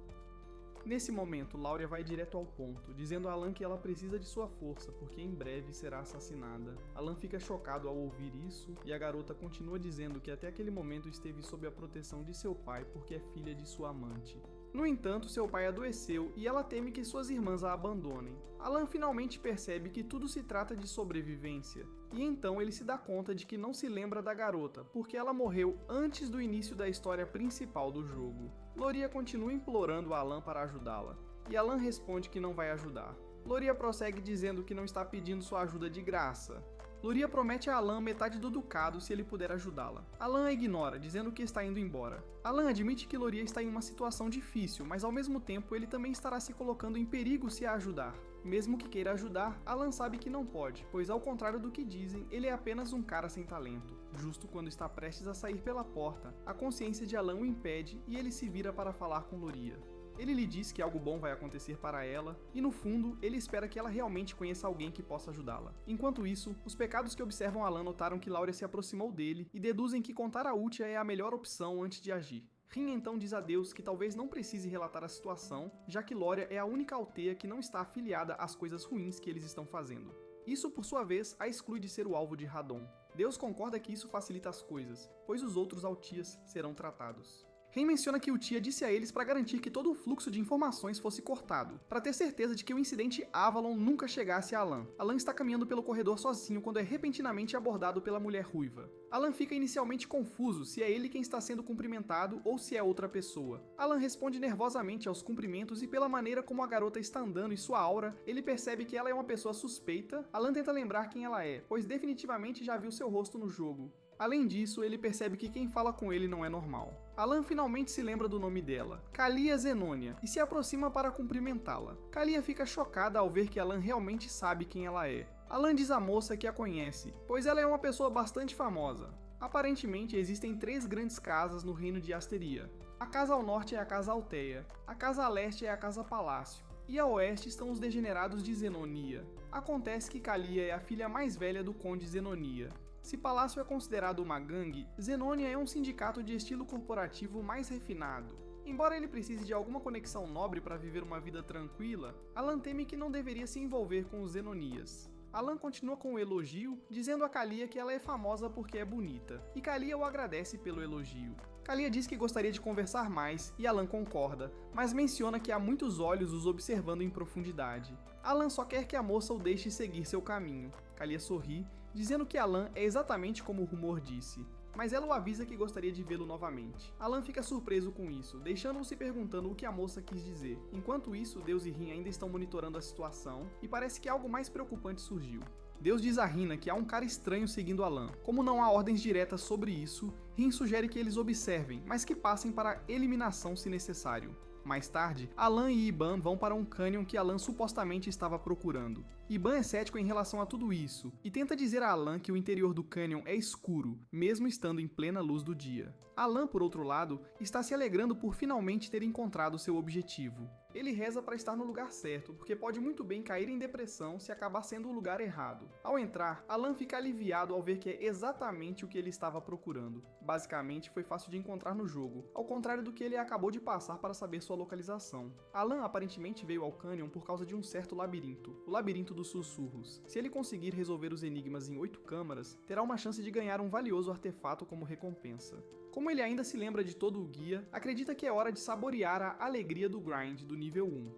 Nesse momento, Lauria vai direto ao ponto, dizendo a Alan que ela precisa de sua força, porque em breve será assassinada. Alan fica chocado ao ouvir isso, e a garota continua dizendo que até aquele momento esteve sob a proteção de seu pai porque é filha de sua amante. No entanto, seu pai adoeceu e ela teme que suas irmãs a abandonem. Alan finalmente percebe que tudo se trata de sobrevivência, e então ele se dá conta de que não se lembra da garota, porque ela morreu antes do início da história principal do jogo. Loria continua implorando a Alan para ajudá-la, e Alan responde que não vai ajudar. Loria prossegue dizendo que não está pedindo sua ajuda de graça. Loria promete a Alan metade do ducado se ele puder ajudá-la. Alan a ignora, dizendo que está indo embora. Alan admite que Loria está em uma situação difícil, mas ao mesmo tempo ele também estará se colocando em perigo se a ajudar. Mesmo que queira ajudar, Alan sabe que não pode, pois ao contrário do que dizem, ele é apenas um cara sem talento. Justo quando está prestes a sair pela porta, a consciência de Alan o impede e ele se vira para falar com Loria. Ele lhe diz que algo bom vai acontecer para ela, e no fundo, ele espera que ela realmente conheça alguém que possa ajudá-la. Enquanto isso, os pecados que observam Alan notaram que Lauria se aproximou dele e deduzem que contar a Utia é a melhor opção antes de agir. Rin então diz a Deus que talvez não precise relatar a situação, já que Loria é a única Althea que não está afiliada às coisas ruins que eles estão fazendo. Isso, por sua vez, a exclui de ser o alvo de Radon. Deus concorda que isso facilita as coisas, pois os outros Altias serão tratados. Rin menciona que o Tia disse a eles para garantir que todo o fluxo de informações fosse cortado, para ter certeza de que o incidente Avalon nunca chegasse a Alan. Alan está caminhando pelo corredor sozinho quando é repentinamente abordado pela mulher ruiva. Alan fica inicialmente confuso se é ele quem está sendo cumprimentado ou se é outra pessoa. Alan responde nervosamente aos cumprimentos e pela maneira como a garota está andando e sua aura, ele percebe que ela é uma pessoa suspeita. Alan tenta lembrar quem ela é, pois definitivamente já viu seu rosto no jogo. Além disso, ele percebe que quem fala com ele não é normal. Alan finalmente se lembra do nome dela, Kalia Zenônia, e se aproxima para cumprimentá-la. Kalia fica chocada ao ver que Alan realmente sabe quem ela é. Alan diz à moça que a conhece, pois ela é uma pessoa bastante famosa. Aparentemente, existem 3 grandes casas no reino de Asteria. A casa ao norte é a Casa Althea, a casa a leste é a Casa Palácio, e a oeste estão os degenerados de Zenonia. Acontece que Kalia é a filha mais velha do Conde Zenonia. Se Palácio é considerado uma gangue, Zenonia é um sindicato de estilo corporativo mais refinado. Embora ele precise de alguma conexão nobre para viver uma vida tranquila, Alan teme que não deveria se envolver com os Zenonias. Alan continua com o elogio, dizendo a Kalia que ela é famosa porque é bonita, e Kalia o agradece pelo elogio. Kalia diz que gostaria de conversar mais, e Alan concorda, mas menciona que há muitos olhos os observando em profundidade. Alan só quer que a moça o deixe seguir seu caminho. Kalia sorri, dizendo que Alan é exatamente como o rumor disse, mas ela o avisa que gostaria de vê-lo novamente. Alan fica surpreso com isso, deixando-o se perguntando o que a moça quis dizer. Enquanto isso, Deus e Rin ainda estão monitorando a situação, e parece que algo mais preocupante surgiu. Deus diz a Rina que há um cara estranho seguindo Alan. Como não há ordens diretas sobre isso, Rin sugere que eles observem, mas que passem para a eliminação se necessário. Mais tarde, Alan e Iban vão para um cânion que Alan supostamente estava procurando. Iban é cético em relação a tudo isso, e tenta dizer a Alan que o interior do cânion é escuro, mesmo estando em plena luz do dia. Alan, por outro lado, está se alegrando por finalmente ter encontrado seu objetivo. Ele reza para estar no lugar certo, porque pode muito bem cair em depressão se acabar sendo o lugar errado. Ao entrar, Alan fica aliviado ao ver que é exatamente o que ele estava procurando. Basicamente, foi fácil de encontrar no jogo, ao contrário do que ele acabou de passar para saber sua localização. Alan aparentemente veio ao cânion por causa de um certo labirinto, o Labirinto dos Sussurros. Se ele conseguir resolver os enigmas em 8 câmaras, terá uma chance de ganhar um valioso artefato como recompensa. Como ele ainda se lembra de todo o guia, acredita que é hora de saborear a alegria do grind do nível 1.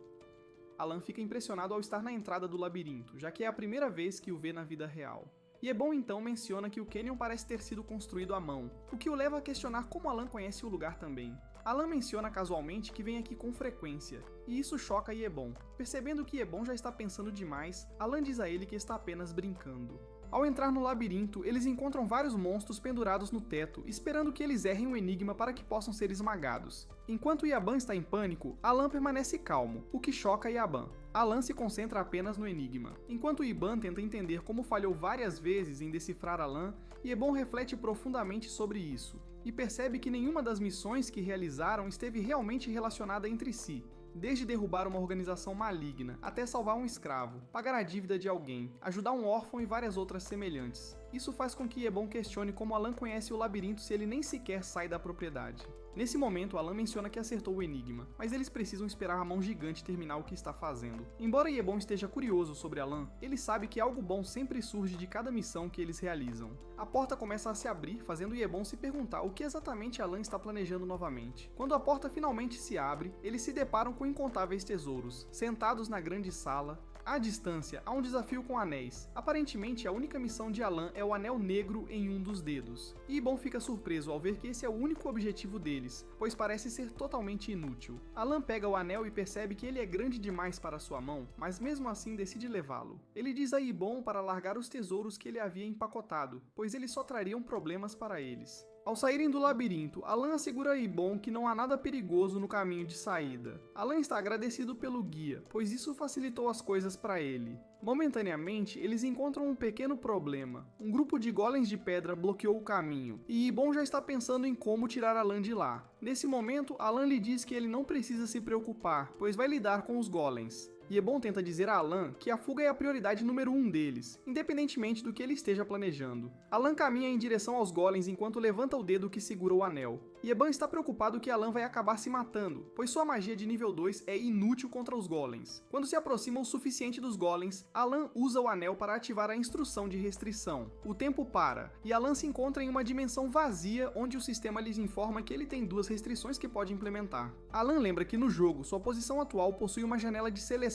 Alan fica impressionado ao estar na entrada do labirinto, já que é a primeira vez que o vê na vida real. Ebon então menciona que o canyon parece ter sido construído à mão, o que o leva a questionar como Alan conhece o lugar também. Alan menciona casualmente que vem aqui com frequência, e isso choca Ebon. Percebendo que Ebon já está pensando demais, Alan diz a ele que está apenas brincando. Ao entrar no labirinto, eles encontram vários monstros pendurados no teto, esperando que eles errem um enigma para que possam ser esmagados. Enquanto Yaban está em pânico, Alan permanece calmo, o que choca Yaban. Alan se concentra apenas no enigma. Enquanto Iban tenta entender como falhou várias vezes em decifrar Alan, Ebon reflete profundamente sobre isso, e percebe que nenhuma das missões que realizaram esteve realmente relacionada entre si. Desde derrubar uma organização maligna, até salvar um escravo, pagar a dívida de alguém, ajudar um órfão e várias outras semelhantes. Isso faz com que Ebon questione como Alan conhece o labirinto se ele nem sequer sai da propriedade. Nesse momento, Alan menciona que acertou o enigma, mas eles precisam esperar a mão gigante terminar o que está fazendo. Embora Ebon esteja curioso sobre Alan, ele sabe que algo bom sempre surge de cada missão que eles realizam. A porta começa a se abrir, fazendo Ebon se perguntar o que exatamente Alan está planejando novamente. Quando a porta finalmente se abre, eles se deparam com incontáveis tesouros, sentados na grande sala. À distância, há um desafio com anéis. Aparentemente, a única missão de Alan é o anel negro em um dos dedos. E Ebon fica surpreso ao ver que esse é o único objetivo deles, pois parece ser totalmente inútil. Alan pega o anel e percebe que ele é grande demais para sua mão, mas mesmo assim decide levá-lo. Ele diz a Ebon para largar os tesouros que ele havia empacotado, pois eles só trariam problemas para eles. Ao saírem do labirinto, Alan assegura a Ebon que não há nada perigoso no caminho de saída. Alan está agradecido pelo guia, pois isso facilitou as coisas para ele. Momentaneamente, eles encontram um pequeno problema. Um grupo de golems de pedra bloqueou o caminho, e Ebon já está pensando em como tirar Alan de lá. Nesse momento, Alan lhe diz que ele não precisa se preocupar, pois vai lidar com os golems. Ebon tenta dizer a Alan que a fuga é a prioridade número 1 deles, independentemente do que ele esteja planejando. Alan caminha em direção aos golems enquanto levanta o dedo que segura o anel. Ebon está preocupado que Alan vai acabar se matando, pois sua magia de nível 2 é inútil contra os golems. Quando se aproxima o suficiente dos golems, Alan usa o anel para ativar a instrução de restrição. O tempo para, e Alan se encontra em uma dimensão vazia onde o sistema lhes informa que ele tem 2 restrições que pode implementar. Alan lembra que no jogo, sua posição atual possui uma janela de seleção.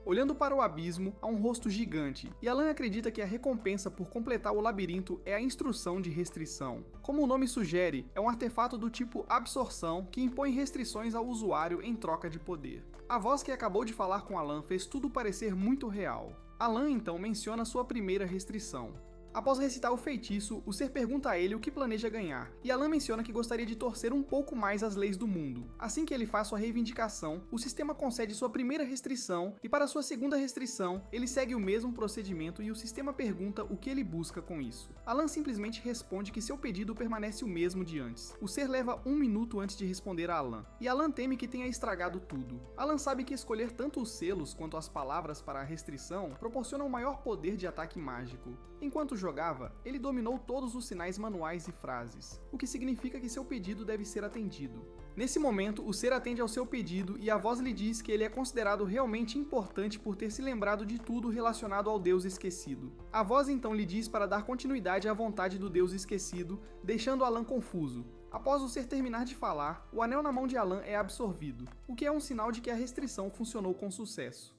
Olhando para o abismo, há um rosto gigante, e Alan acredita que a recompensa por completar o labirinto é a instrução de restrição. Como o nome sugere, é um artefato do tipo absorção que impõe restrições ao usuário em troca de poder. A voz que acabou de falar com Alan fez tudo parecer muito real. Alan então menciona sua primeira restrição. Após recitar o feitiço, o ser pergunta a ele o que planeja ganhar, e Alan menciona que gostaria de torcer um pouco mais as leis do mundo. Assim que ele faz sua reivindicação, o sistema concede sua primeira restrição, e para sua segunda restrição, ele segue o mesmo procedimento e o sistema pergunta o que ele busca com isso. Alan simplesmente responde que seu pedido permanece o mesmo de antes. O ser leva 1 minuto antes de responder a Alan, e Alan teme que tenha estragado tudo. Alan sabe que escolher tanto os selos quanto as palavras para a restrição proporciona um maior poder de ataque mágico. Enquanto jogava, ele dominou todos os sinais manuais e frases, o que significa que seu pedido deve ser atendido. Nesse momento, o ser atende ao seu pedido e a voz lhe diz que ele é considerado realmente importante por ter se lembrado de tudo relacionado ao Deus Esquecido. A voz então lhe diz para dar continuidade à vontade do Deus Esquecido, deixando Alan confuso. Após o ser terminar de falar, o anel na mão de Alan é absorvido, o que é um sinal de que a restrição funcionou com sucesso.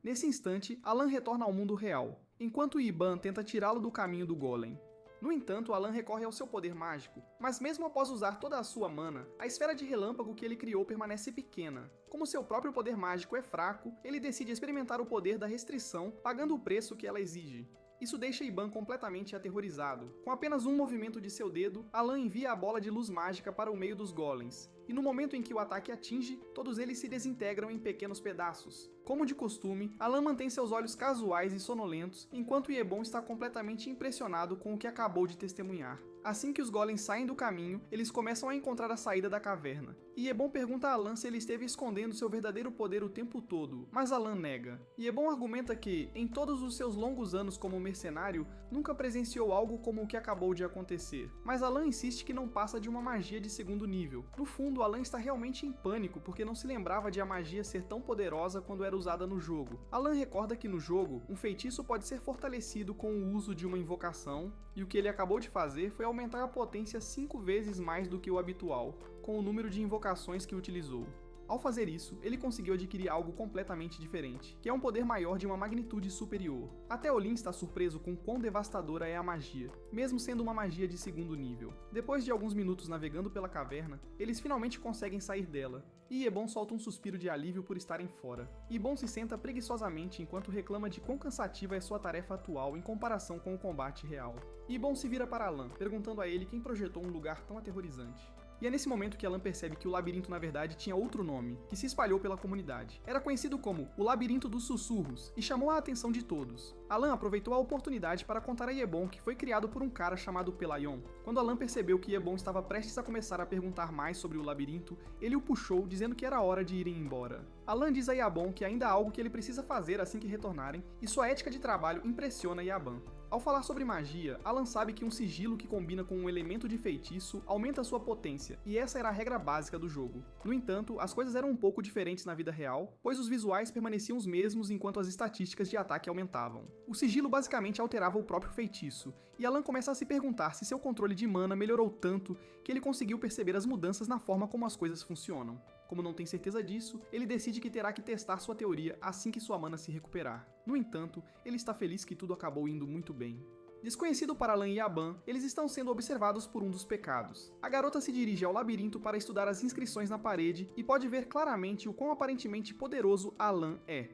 Nesse instante, Alan retorna ao mundo real, enquanto Iban tenta tirá-lo do caminho do golem. No entanto, Alan recorre ao seu poder mágico, mas mesmo após usar toda a sua mana, a esfera de relâmpago que ele criou permanece pequena. Como seu próprio poder mágico é fraco, ele decide experimentar o poder da restrição, pagando o preço que ela exige. Isso deixa Iban completamente aterrorizado. Com apenas um movimento de seu dedo, Alan envia a bola de luz mágica para o meio dos golems, e no momento em que o ataque atinge, todos eles se desintegram em pequenos pedaços. Como de costume, Alan mantém seus olhos casuais e sonolentos, enquanto Ebon está completamente impressionado com o que acabou de testemunhar. Assim que os golems saem do caminho, eles começam a encontrar a saída da caverna. E Ebon pergunta a Alan se ele esteve escondendo seu verdadeiro poder o tempo todo, mas Alan nega. E Ebon argumenta que, em todos os seus longos anos como mercenário, nunca presenciou algo como o que acabou de acontecer. Mas Alan insiste que não passa de uma magia de segundo nível. No fundo, Alan está realmente em pânico porque não se lembrava de a magia ser tão poderosa quando era usada no jogo. Alan recorda que no jogo, um feitiço pode ser fortalecido com o uso de uma invocação, e o que ele acabou de fazer foi aumentar a potência 5 vezes mais do que o habitual, com o número de invocações que utilizou. Ao fazer isso, ele conseguiu adquirir algo completamente diferente, que é um poder maior de uma magnitude superior. Até Olin está surpreso com quão devastadora é a magia, mesmo sendo uma magia de segundo nível. Depois de alguns minutos navegando pela caverna, eles finalmente conseguem sair dela, e Ebon solta um suspiro de alívio por estarem fora. Ebon se senta preguiçosamente enquanto reclama de quão cansativa é sua tarefa atual em comparação com o combate real. Ebon se vira para Alan, perguntando a ele quem projetou um lugar tão aterrorizante. E é nesse momento que Alan percebe que o labirinto na verdade tinha outro nome, que se espalhou pela comunidade. Era conhecido como o Labirinto dos Sussurros, e chamou a atenção de todos. Alan aproveitou a oportunidade para contar a Ebon que foi criado por um cara chamado Pelayon. Quando Alan percebeu que Ebon estava prestes a começar a perguntar mais sobre o labirinto, ele o puxou, dizendo que era hora de irem embora. Alan diz a Yabon que ainda há algo que ele precisa fazer assim que retornarem, e sua ética de trabalho impressiona Yaban. Ao falar sobre magia, Alan sabe que um sigilo que combina com um elemento de feitiço aumenta sua potência, e essa era a regra básica do jogo. No entanto, as coisas eram um pouco diferentes na vida real, pois os visuais permaneciam os mesmos enquanto as estatísticas de ataque aumentavam. O sigilo basicamente alterava o próprio feitiço, e Alan começa a se perguntar se seu controle de mana melhorou tanto que ele conseguiu perceber as mudanças na forma como as coisas funcionam. Como não tem certeza disso, ele decide que terá que testar sua teoria assim que sua mana se recuperar. No entanto, ele está feliz que tudo acabou indo muito bem. Desconhecido para Alan e Yaban, eles estão sendo observados por um dos pecados. A garota se dirige ao labirinto para estudar as inscrições na parede e pode ver claramente o quão aparentemente poderoso Alan é.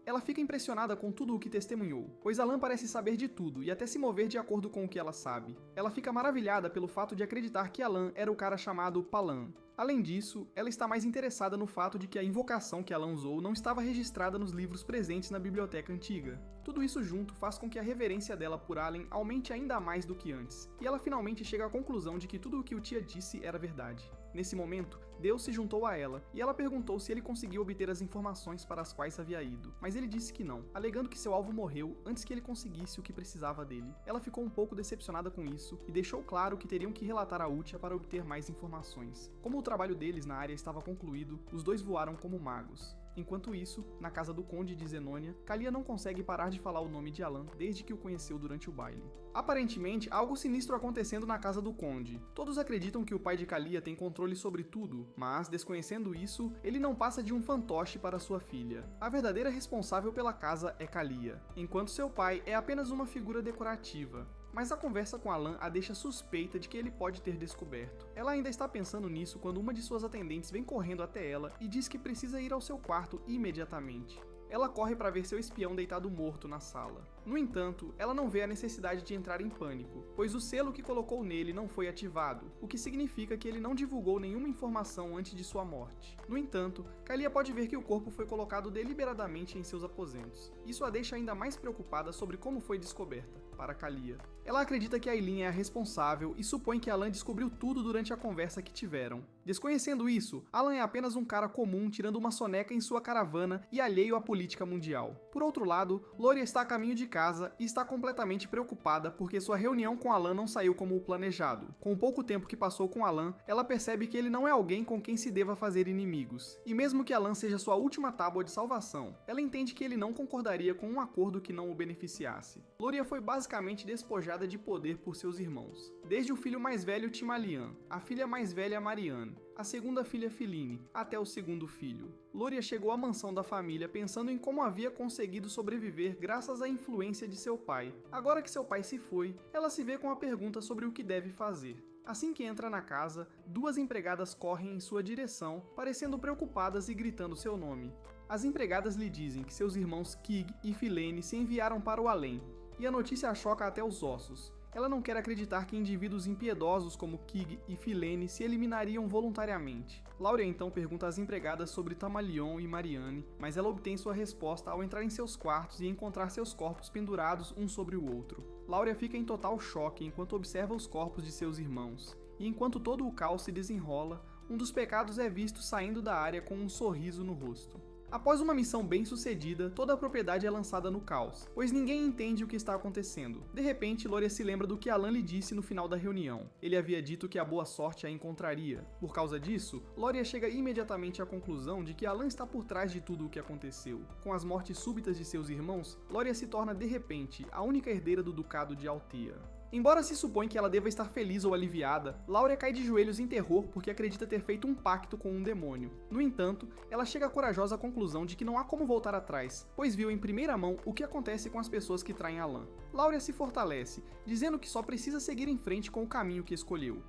Ela fica impressionada com tudo o que testemunhou, pois Alan parece saber de tudo e até se mover de acordo com o que ela sabe. Ela fica maravilhada pelo fato de acreditar que Alan era o cara chamado Palan. Além disso, ela está mais interessada no fato de que a invocação que Alan usou não estava registrada nos livros presentes na biblioteca antiga. Tudo isso junto faz com que a reverência dela por Allen aumente ainda mais do que antes, e ela finalmente chega à conclusão de que tudo o que o tia disse era verdade. Nesse momento, Deus se juntou a ela, e ela perguntou se ele conseguiu obter as informações para as quais havia ido, mas ele disse que não, alegando que seu alvo morreu antes que ele conseguisse o que precisava dele. Ela ficou um pouco decepcionada com isso, e deixou claro que teriam que relatar a Utia para obter mais informações. Como o trabalho deles na área estava concluído, os dois voaram como magos. Enquanto isso, na casa do Conde de Zenônia, Kalia não consegue parar de falar o nome de Alan desde que o conheceu durante o baile. Aparentemente, há algo sinistro acontecendo na casa do Conde. Todos acreditam que o pai de Kalia tem controle sobre tudo, mas, desconhecendo isso, ele não passa de um fantoche para sua filha. A verdadeira responsável pela casa é Kalia, enquanto seu pai é apenas uma figura decorativa. Mas a conversa com Alan a deixa suspeita de que ele pode ter descoberto. Ela ainda está pensando nisso quando uma de suas atendentes vem correndo até ela e diz que precisa ir ao seu quarto imediatamente. Ela corre para ver seu espião deitado morto na sala. No entanto, ela não vê a necessidade de entrar em pânico, pois o selo que colocou nele não foi ativado, o que significa que ele não divulgou nenhuma informação antes de sua morte. No entanto, Kalia pode ver que o corpo foi colocado deliberadamente em seus aposentos. Isso a deixa ainda mais preocupada sobre como foi descoberta, para Kalia. Ela acredita que Aileen é a responsável e supõe que Alan descobriu tudo durante a conversa que tiveram. Desconhecendo isso, Alan é apenas um cara comum tirando uma soneca em sua caravana e alheio à política mundial. Por outro lado, Loria está a caminho de casa e está completamente preocupada porque sua reunião com Alan não saiu como o planejado. Com o pouco tempo que passou com Alan, ela percebe que ele não é alguém com quem se deva fazer inimigos. E mesmo que Alan seja sua última tábua de salvação, ela entende que ele não concordaria com um acordo que não o beneficiasse. Loria foi basicamente despojada de poder por seus irmãos. Desde o filho mais velho Timalian, a filha mais velha Marianne, a segunda filha Filine, até o segundo filho. Loria chegou à mansão da família pensando em como havia conseguido sobreviver graças à influência de seu pai. Agora que seu pai se foi, ela se vê com a pergunta sobre o que deve fazer. Assim que entra na casa, duas empregadas correm em sua direção, parecendo preocupadas e gritando seu nome. As empregadas lhe dizem que seus irmãos Kig e Filene se enviaram para o além, e a notícia a choca até os ossos. Ela não quer acreditar que indivíduos impiedosos como Kig e Filene se eliminariam voluntariamente. Lauria então pergunta às empregadas sobre Tamalion e Marianne, mas ela obtém sua resposta ao entrar em seus quartos e encontrar seus corpos pendurados um sobre o outro. Lauria fica em total choque enquanto observa os corpos de seus irmãos, e enquanto todo o caos se desenrola, um dos pecados é visto saindo da área com um sorriso no rosto. Após uma missão bem sucedida, toda a propriedade é lançada no caos, pois ninguém entende o que está acontecendo. De repente, Loria se lembra do que Alan lhe disse no final da reunião. Ele havia dito que a boa sorte a encontraria. Por causa disso, Loria chega imediatamente à conclusão de que Alan está por trás de tudo o que aconteceu. Com as mortes súbitas de seus irmãos, Loria se torna de repente a única herdeira do Ducado de Altea. Embora se supõe que ela deva estar feliz ou aliviada, Laura cai de joelhos em terror porque acredita ter feito um pacto com um demônio. No entanto, ela chega corajosa à conclusão de que não há como voltar atrás, pois viu em primeira mão o que acontece com as pessoas que traem Alan. Laura se fortalece, dizendo que só precisa seguir em frente com o caminho que escolheu.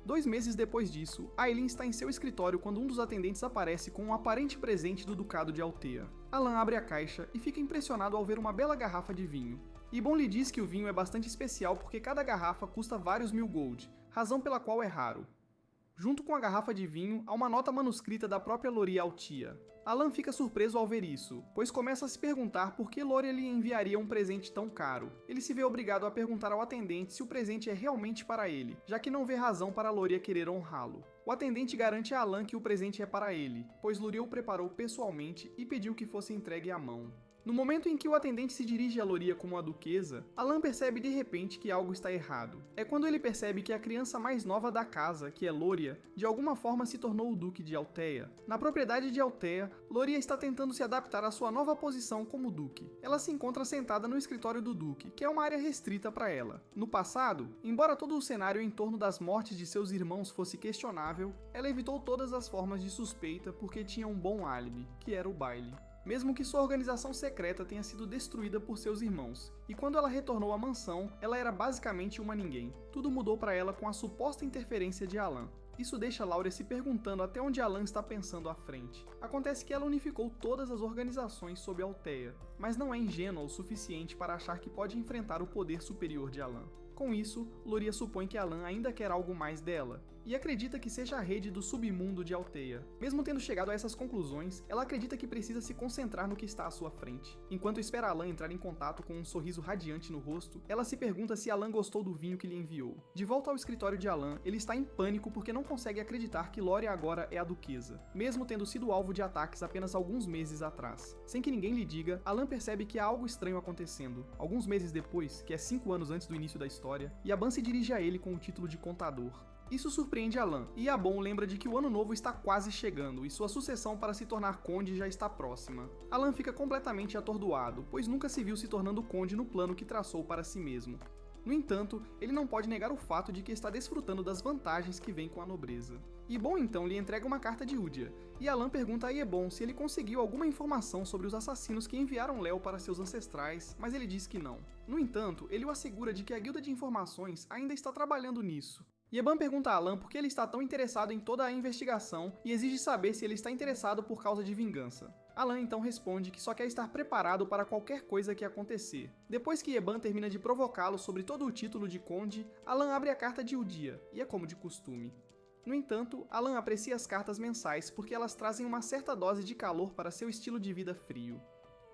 2 meses depois disso, Aileen está em seu escritório quando um dos atendentes aparece com um aparente presente do Ducado de Althea. Alan abre a caixa e fica impressionado ao ver uma bela garrafa de vinho. Ibon lhe diz que o vinho é bastante especial porque cada garrafa custa vários mil gold, razão pela qual é raro. Junto com a garrafa de vinho, há uma nota manuscrita da própria Loria ao Tia. Alan fica surpreso ao ver isso, pois começa a se perguntar por que Loria lhe enviaria um presente tão caro. Ele se vê obrigado a perguntar ao atendente se o presente é realmente para ele, já que não vê razão para Loria querer honrá-lo. O atendente garante a Alan que o presente é para ele, pois Loria o preparou pessoalmente e pediu que fosse entregue à mão. No momento em que o atendente se dirige a Loria como a duquesa, Alan percebe de repente que algo está errado. É quando ele percebe que a criança mais nova da casa, que é Loria, de alguma forma se tornou o Duque de Althea. Na propriedade de Althea, Loria está tentando se adaptar à sua nova posição como Duque. Ela se encontra sentada no escritório do Duque, que é uma área restrita para ela. No passado, embora todo o cenário em torno das mortes de seus irmãos fosse questionável, ela evitou todas as formas de suspeita porque tinha um bom álibi, que era o baile. Mesmo que sua organização secreta tenha sido destruída por seus irmãos, e quando ela retornou à mansão, ela era basicamente uma ninguém. Tudo mudou para ela com a suposta interferência de Alan. Isso deixa Laura se perguntando até onde Alan está pensando à frente. Acontece que ela unificou todas as organizações sob Althea, mas não é ingênua o suficiente para achar que pode enfrentar o poder superior de Alan. Com isso, Loria supõe que Alan ainda quer algo mais dela, e acredita que seja a rede do submundo de Althea. Mesmo tendo chegado a essas conclusões, ela acredita que precisa se concentrar no que está à sua frente. Enquanto espera Alan entrar em contato com um sorriso radiante no rosto, ela se pergunta se Alan gostou do vinho que lhe enviou. De volta ao escritório de Alan, ele está em pânico porque não consegue acreditar que Loria agora é a duquesa, mesmo tendo sido alvo de ataques apenas alguns meses atrás. Sem que ninguém lhe diga, Alan percebe que há algo estranho acontecendo. Alguns meses depois, que é 5 anos antes do início da história, Yaban se dirige a ele com o título de contador. Isso surpreende Alan, e Yabon lembra de que o ano novo está quase chegando e sua sucessão para se tornar conde já está próxima. Alan fica completamente atordoado, pois nunca se viu se tornando conde no plano que traçou para si mesmo. No entanto, ele não pode negar o fato de que está desfrutando das vantagens que vêm com a nobreza. Yebon então lhe entrega uma carta de Udia, e Alan pergunta a Yebon se ele conseguiu alguma informação sobre os assassinos que enviaram Léo para seus ancestrais, mas ele diz que não. No entanto, ele o assegura de que a Guilda de Informações ainda está trabalhando nisso. Yeban pergunta a Alan por que ele está tão interessado em toda a investigação e exige saber se ele está interessado por causa de vingança. Alan então responde que só quer estar preparado para qualquer coisa que acontecer. Depois que Yeban termina de provocá-lo sobre todo o título de conde, Alan abre a carta de Udia, e é como de costume. No entanto, Alan aprecia as cartas mensais porque elas trazem uma certa dose de calor para seu estilo de vida frio.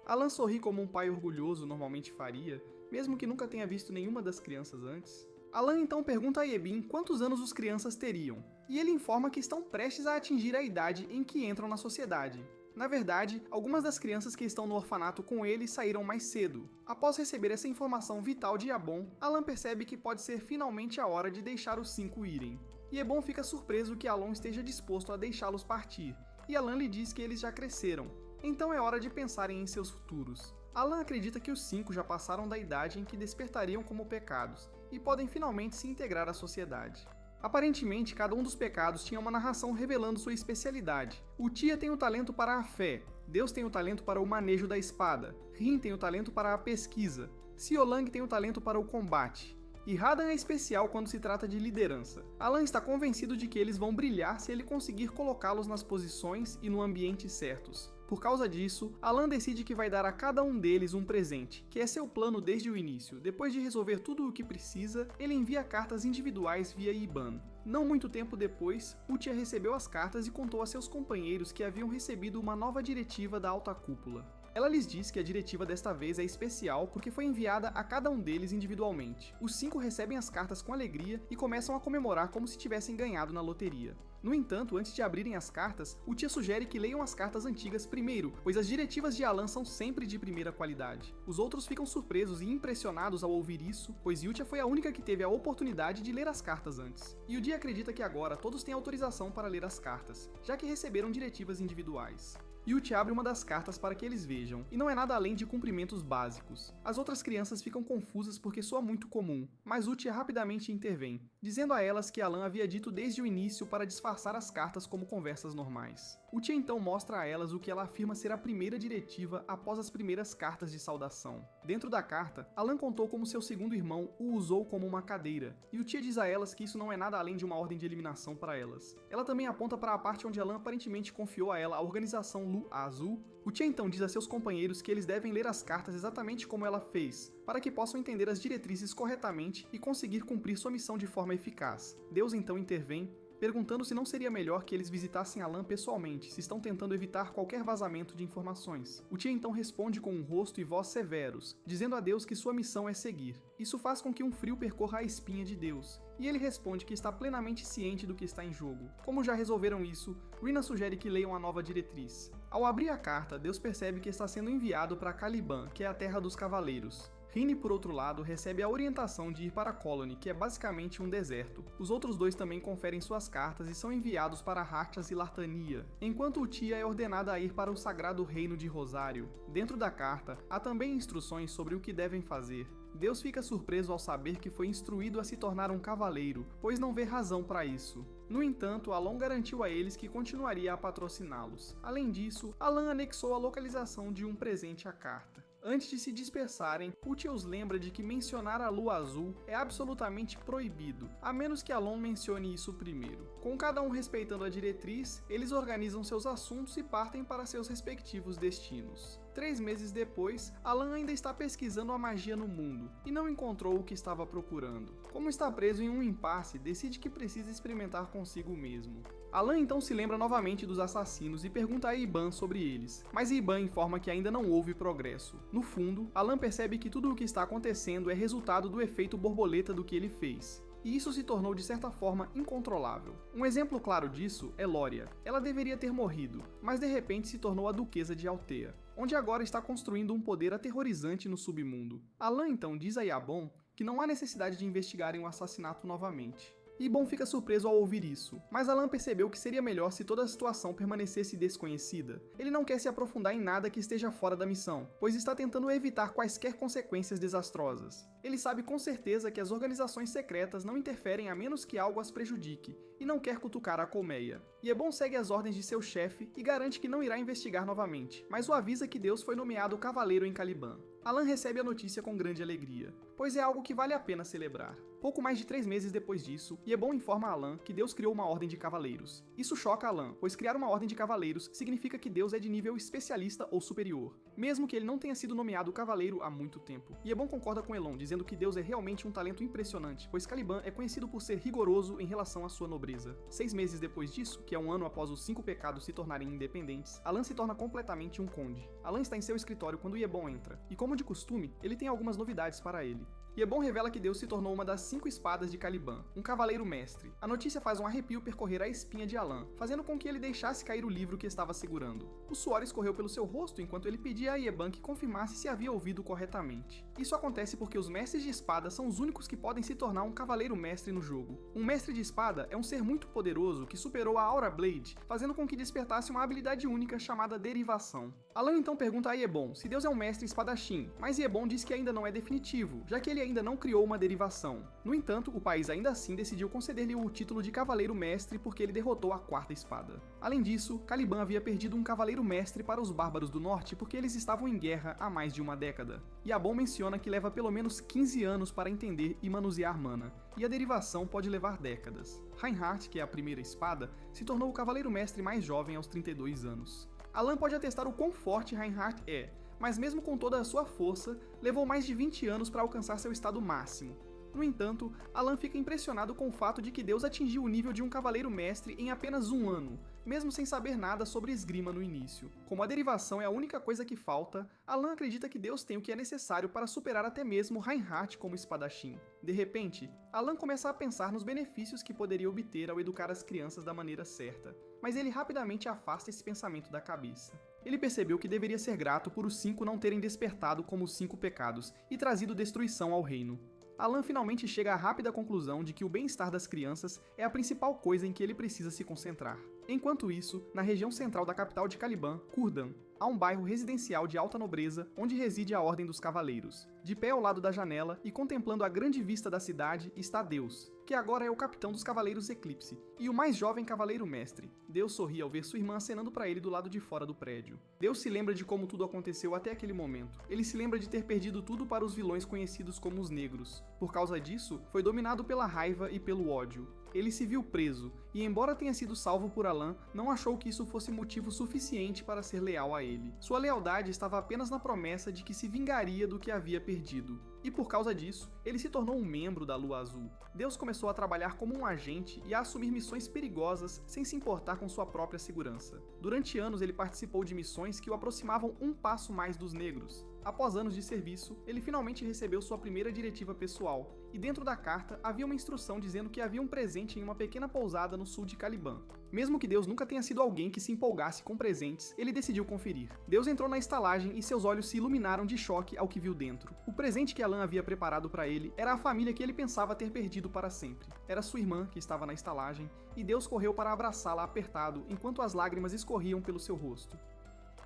Alan sorri como um pai orgulhoso normalmente faria, mesmo que nunca tenha visto nenhuma das crianças antes. Alan então pergunta a Yebin quantos anos os crianças teriam, e ele informa que estão prestes a atingir a idade em que entram na sociedade. Na verdade, algumas das crianças que estão no orfanato com ele saíram mais cedo. Após receber essa informação vital de Yabon, Alan percebe que pode ser finalmente a hora de deixar os 5 irem. Yebon fica surpreso que Alan esteja disposto a deixá-los partir, e Alan lhe diz que eles já cresceram, então é hora de pensarem em seus futuros. Alan acredita que os 5 já passaram da idade em que despertariam como pecados, e podem finalmente se integrar à sociedade. Aparentemente, cada um dos pecados tinha uma narração revelando sua especialidade. O Tia tem o talento para a fé, Deus tem o talento para o manejo da espada, Rin tem o talento para a pesquisa, Siolang tem o talento para o combate, e Radan é especial quando se trata de liderança. Alan está convencido de que eles vão brilhar se ele conseguir colocá-los nas posições e no ambiente certos. Por causa disso, Alan decide que vai dar a cada um deles um presente, que é seu plano desde o início. Depois de resolver tudo o que precisa, ele envia cartas individuais via Iban. Não muito tempo depois, Utia recebeu as cartas e contou a seus companheiros que haviam recebido uma nova diretiva da alta cúpula. Ela lhes diz que a diretiva desta vez é especial porque foi enviada a cada um deles individualmente. Os 5 recebem as cartas com alegria e começam a comemorar como se tivessem ganhado na loteria. No entanto, antes de abrirem as cartas, Uchiha sugere que leiam as cartas antigas primeiro, pois as diretivas de Alan são sempre de primeira qualidade. Os outros ficam surpresos e impressionados ao ouvir isso, pois Uchiha foi a única que teve a oportunidade de ler as cartas antes. E Uchiha acredita que agora todos têm autorização para ler as cartas, já que receberam diretivas individuais. Uchiha abre uma das cartas para que eles vejam, e não é nada além de cumprimentos básicos. As outras crianças ficam confusas porque soa muito comum, mas Uchiha rapidamente intervém, dizendo a elas que Alan havia dito desde o início para disfarçar as cartas como conversas normais. Uchiha então mostra a elas o que ela afirma ser a primeira diretiva após as primeiras cartas de saudação. Dentro da carta, Alan contou como seu segundo irmão o usou como uma cadeira, e Uchiha diz a elas que isso não é nada além de uma ordem de eliminação para elas. Ela também aponta para a parte onde Alan aparentemente confiou a ela a organização Lu Azul. Uchiha então diz a seus companheiros que eles devem ler as cartas exatamente como ela fez, para que possam entender as diretrizes corretamente e conseguir cumprir sua missão de forma eficaz. Deus então intervém, perguntando se não seria melhor que eles visitassem Alan pessoalmente, se estão tentando evitar qualquer vazamento de informações. Uchiha então responde com um rosto e voz severos, dizendo a Deus que sua missão é seguir. Isso faz com que um frio percorra a espinha de Deus, e ele responde que está plenamente ciente do que está em jogo. Como já resolveram isso, Rina sugere que leiam a nova diretriz. Ao abrir a carta, Deus percebe que está sendo enviado para Caliban, que é a terra dos cavaleiros. Rini, por outro lado, recebe a orientação de ir para Colony, que é basicamente um deserto. Os outros dois também conferem suas cartas e são enviados para Hartias e Lartania, enquanto Uchiha é ordenada a ir para o Sagrado Reino de Rosário. Dentro da carta, há também instruções sobre o que devem fazer. Deus fica surpreso ao saber que foi instruído a se tornar um cavaleiro, pois não vê razão para isso. No entanto, Alon garantiu a eles que continuaria a patrociná-los. Além disso, Alan anexou a localização de um presente à carta. Antes de se dispersarem, Uchiha os lembra de que mencionar a Lua Azul é absolutamente proibido, a menos que Alon mencione isso primeiro. Com cada um respeitando a diretriz, eles organizam seus assuntos e partem para seus respectivos destinos. 3 meses depois, Alan ainda está pesquisando a magia no mundo, e não encontrou o que estava procurando. Como está preso em um impasse, decide que precisa experimentar consigo mesmo. Alan então se lembra novamente dos assassinos e pergunta a Iban sobre eles, mas Iban informa que ainda não houve progresso. No fundo, Alan percebe que tudo o que está acontecendo é resultado do efeito borboleta do que ele fez. E isso se tornou de certa forma incontrolável. Um exemplo claro disso é Loria. Ela deveria ter morrido, mas de repente se tornou a Duquesa de Altea, onde agora está construindo um poder aterrorizante no submundo. Alan então diz a Yabon que não há necessidade de investigarem o assassinato novamente. Ibon fica surpreso ao ouvir isso, mas Alan percebeu que seria melhor se toda a situação permanecesse desconhecida. Ele não quer se aprofundar em nada que esteja fora da missão, pois está tentando evitar quaisquer consequências desastrosas. Ele sabe com certeza que as organizações secretas não interferem a menos que algo as prejudique, e não quer cutucar a colmeia. Yebon segue as ordens de seu chefe e garante que não irá investigar novamente, mas o avisa que Deus foi nomeado cavaleiro em Caliban. Alan recebe a notícia com grande alegria, pois é algo que vale a pena celebrar. Pouco mais de 3 meses depois disso, Yebon informa a Alan que Deus criou uma ordem de cavaleiros. Isso choca Alan, pois criar uma ordem de cavaleiros significa que Deus é de nível especialista ou superior, mesmo que ele não tenha sido nomeado cavaleiro há muito tempo. Yebon concorda com Elon, dizendo que Deus é realmente um talento impressionante, pois Caliban é conhecido por ser rigoroso em relação à sua nobreza. 6 meses depois disso, que é um ano após os 5 pecados se tornarem independentes, Alan se torna completamente um conde. Alan está em seu escritório quando Yebon entra, e como de costume, ele tem algumas novidades para ele. Yebon revela que Deus se tornou uma das 5 espadas de Caliban, um cavaleiro mestre. A notícia faz um arrepio percorrer a espinha de Alan, fazendo com que ele deixasse cair o livro que estava segurando. O suor escorreu pelo seu rosto enquanto ele pedia a Yeban que confirmasse se havia ouvido corretamente. Isso acontece porque os mestres de espada são os únicos que podem se tornar um cavaleiro mestre no jogo. Um mestre de espada é um ser muito poderoso que superou a Aura Blade, fazendo com que despertasse uma habilidade única chamada Derivação. Alan então pergunta a Yebon se Deus é um mestre espadachim, mas Yebon diz que ainda não é definitivo, já que ele ainda não criou uma derivação. No entanto, o país ainda assim decidiu conceder-lhe o título de Cavaleiro Mestre porque ele derrotou a 4ª espada. Além disso, Caliban havia perdido um Cavaleiro Mestre para os Bárbaros do Norte porque eles estavam em guerra há mais de uma década. Yabon menciona que leva pelo menos 15 anos para entender e manusear mana, e a derivação pode levar décadas. Reinhardt, que é a primeira espada, se tornou o Cavaleiro Mestre mais jovem aos 32 anos. Alan pode atestar o quão forte Reinhardt é, mas mesmo com toda a sua força, levou mais de 20 anos para alcançar seu estado máximo. No entanto, Alan fica impressionado com o fato de que Deus atingiu o nível de um cavaleiro mestre em apenas um ano, mesmo sem saber nada sobre esgrima no início. Como a derivação é a única coisa que falta, Alan acredita que Deus tem o que é necessário para superar até mesmo Reinhardt como espadachim. De repente, Alan começa a pensar nos benefícios que poderia obter ao educar as crianças da maneira certa, mas ele rapidamente afasta esse pensamento da cabeça. Ele percebeu que deveria ser grato por os 5 não terem despertado como os 5 pecados e trazido destruição ao reino. Alan finalmente chega à rápida conclusão de que o bem-estar das crianças é a principal coisa em que ele precisa se concentrar. Enquanto isso, na região central da capital de Caliban, Cúrdan, há um bairro residencial de alta nobreza onde reside a Ordem dos Cavaleiros. De pé ao lado da janela e contemplando a grande vista da cidade está Deus, que agora é o capitão dos Cavaleiros Eclipse, e o mais jovem Cavaleiro Mestre. Deus sorri ao ver sua irmã acenando para ele do lado de fora do prédio. Deus se lembra de como tudo aconteceu até aquele momento. Ele se lembra de ter perdido tudo para os vilões conhecidos como os Negros. Por causa disso, foi dominado pela raiva e pelo ódio. Ele se viu preso, e embora tenha sido salvo por Alan, não achou que isso fosse motivo suficiente para ser leal a ele. Sua lealdade estava apenas na promessa de que se vingaria do que havia perdido. E por causa disso, ele se tornou um membro da Lua Azul. Deus começou a trabalhar como um agente e a assumir missões perigosas sem se importar com sua própria segurança. Durante anos ele participou de missões que o aproximavam um passo mais dos negros. Após anos de serviço, ele finalmente recebeu sua primeira diretiva pessoal, e dentro da carta havia uma instrução dizendo que havia um presente em uma pequena pousada no sul de Caliban. Mesmo que Deus nunca tenha sido alguém que se empolgasse com presentes, ele decidiu conferir. Deus entrou na estalagem e seus olhos se iluminaram de choque ao que viu dentro. O presente que Alan havia preparado para ele era a família que ele pensava ter perdido para sempre. Era sua irmã, que estava na estalagem, e Deus correu para abraçá-la apertado enquanto as lágrimas escorriam pelo seu rosto.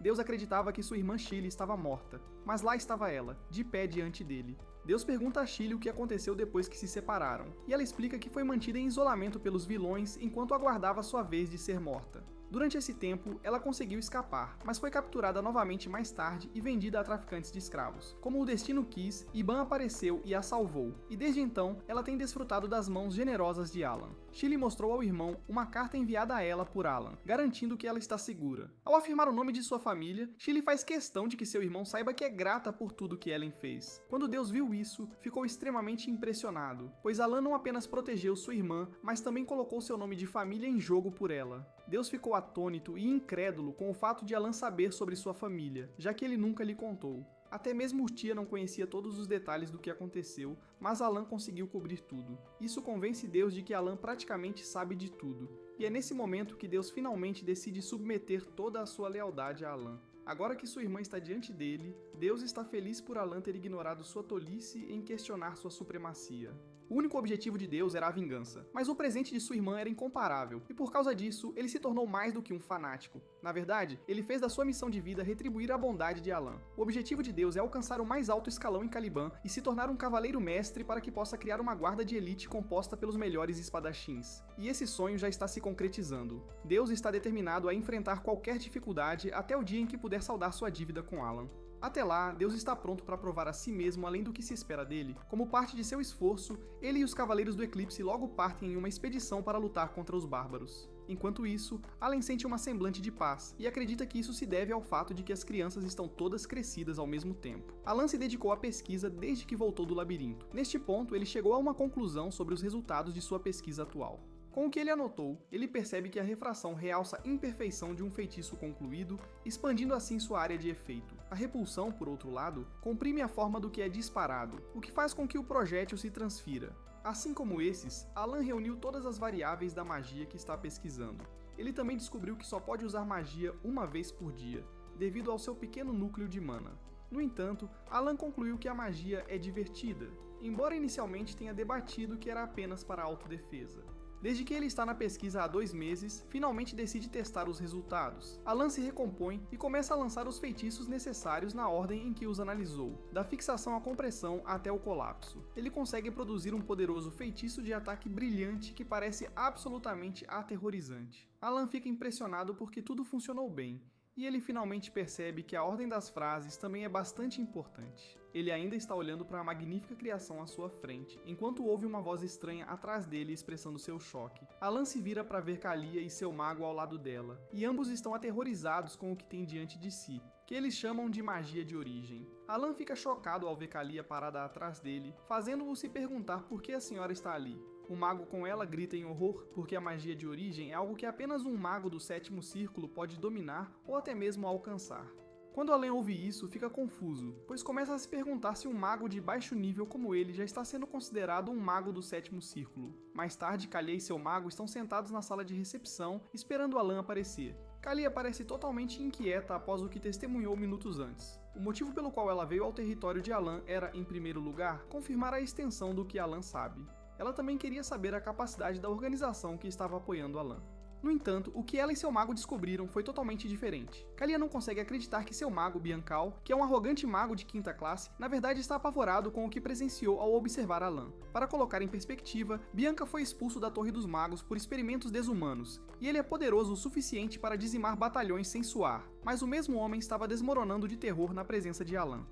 Deus acreditava que sua irmã Shilly estava morta, mas lá estava ela, de pé diante dele. Deus pergunta a Shilly o que aconteceu depois que se separaram, e ela explica que foi mantida em isolamento pelos vilões enquanto aguardava sua vez de ser morta. Durante esse tempo, ela conseguiu escapar, mas foi capturada novamente mais tarde e vendida a traficantes de escravos. Como o destino quis, Iban apareceu e a salvou, e desde então, ela tem desfrutado das mãos generosas de Alan. Shilly mostrou ao irmão uma carta enviada a ela por Alan, garantindo que ela está segura. Ao afirmar o nome de sua família, Shilly faz questão de que seu irmão saiba que é grata por tudo que Ellen fez. Quando Deus viu isso, ficou extremamente impressionado, pois Alan não apenas protegeu sua irmã, mas também colocou seu nome de família em jogo por ela. Deus ficou atônito e incrédulo com o fato de Alan saber sobre sua família, já que ele nunca lhe contou. Até mesmo Urtia não conhecia todos os detalhes do que aconteceu, mas Alan conseguiu cobrir tudo. Isso convence Deus de que Alan praticamente sabe de tudo, e é nesse momento que Deus finalmente decide submeter toda a sua lealdade a Alan. Agora que sua irmã está diante dele, Deus está feliz por Alan ter ignorado sua tolice em questionar sua supremacia. O único objetivo de Deus era a vingança, mas o presente de sua irmã era incomparável, e por causa disso, ele se tornou mais do que um fanático. Na verdade, ele fez da sua missão de vida retribuir a bondade de Alan. O objetivo de Deus é alcançar o mais alto escalão em Caliban e se tornar um cavaleiro mestre para que possa criar uma guarda de elite composta pelos melhores espadachins. E esse sonho já está se concretizando. Deus está determinado a enfrentar qualquer dificuldade até o dia em que puder saldar sua dívida com Alan. Até lá, Deus está pronto para provar a si mesmo além do que se espera dele. Como parte de seu esforço, ele e os Cavaleiros do Eclipse logo partem em uma expedição para lutar contra os bárbaros. Enquanto isso, Alan sente uma semblante de paz, e acredita que isso se deve ao fato de que as crianças estão todas crescidas ao mesmo tempo. Alan se dedicou à pesquisa desde que voltou do labirinto. Neste ponto, ele chegou a uma conclusão sobre os resultados de sua pesquisa atual. Com o que ele anotou, ele percebe que a refração realça a imperfeição de um feitiço concluído, expandindo assim sua área de efeito. A repulsão, por outro lado, comprime a forma do que é disparado, o que faz com que o projétil se transfira. Assim como esses, Alan reuniu todas as variáveis da magia que está pesquisando. Ele também descobriu que só pode usar magia uma vez por dia, devido ao seu pequeno núcleo de mana. No entanto, Alan concluiu que a magia é divertida, embora inicialmente tenha debatido que era apenas para autodefesa. Desde que ele está na pesquisa há 2 meses, finalmente decide testar os resultados. Alan se recompõe e começa a lançar os feitiços necessários na ordem em que os analisou, da fixação à compressão até o colapso. Ele consegue produzir um poderoso feitiço de ataque brilhante que parece absolutamente aterrorizante. Alan fica impressionado porque tudo funcionou bem, e ele finalmente percebe que a ordem das frases também é bastante importante. Ele ainda está olhando para a magnífica criação à sua frente, enquanto ouve uma voz estranha atrás dele expressando seu choque. Alan se vira para ver Kalia e seu mago ao lado dela, e ambos estão aterrorizados com o que tem diante de si, que eles chamam de magia de origem. Alan fica chocado ao ver Kalia parada atrás dele, fazendo-o se perguntar por que a senhora está ali. O mago com ela grita em horror porque a magia de origem é algo que apenas um mago do sétimo círculo pode dominar ou até mesmo alcançar. Quando Alan ouve isso, fica confuso, pois começa a se perguntar se um mago de baixo nível como ele já está sendo considerado um mago do sétimo círculo. Mais tarde, Kalia e seu mago estão sentados na sala de recepção, esperando Alan aparecer. Kalia parece totalmente inquieta após o que testemunhou minutos antes. O motivo pelo qual ela veio ao território de Alan era, em primeiro lugar, confirmar a extensão do que Alan sabe. Ela também queria saber a capacidade da organização que estava apoiando Alan. No entanto, o que ela e seu mago descobriram foi totalmente diferente. Kalia não consegue acreditar que seu mago, Biancal, que é um arrogante mago de quinta classe, na verdade está apavorado com o que presenciou ao observar Alan. Para colocar em perspectiva, Bianca foi expulso da Torre dos Magos por experimentos desumanos, e ele é poderoso o suficiente para dizimar batalhões sem suar, mas o mesmo homem estava desmoronando de terror na presença de Alan.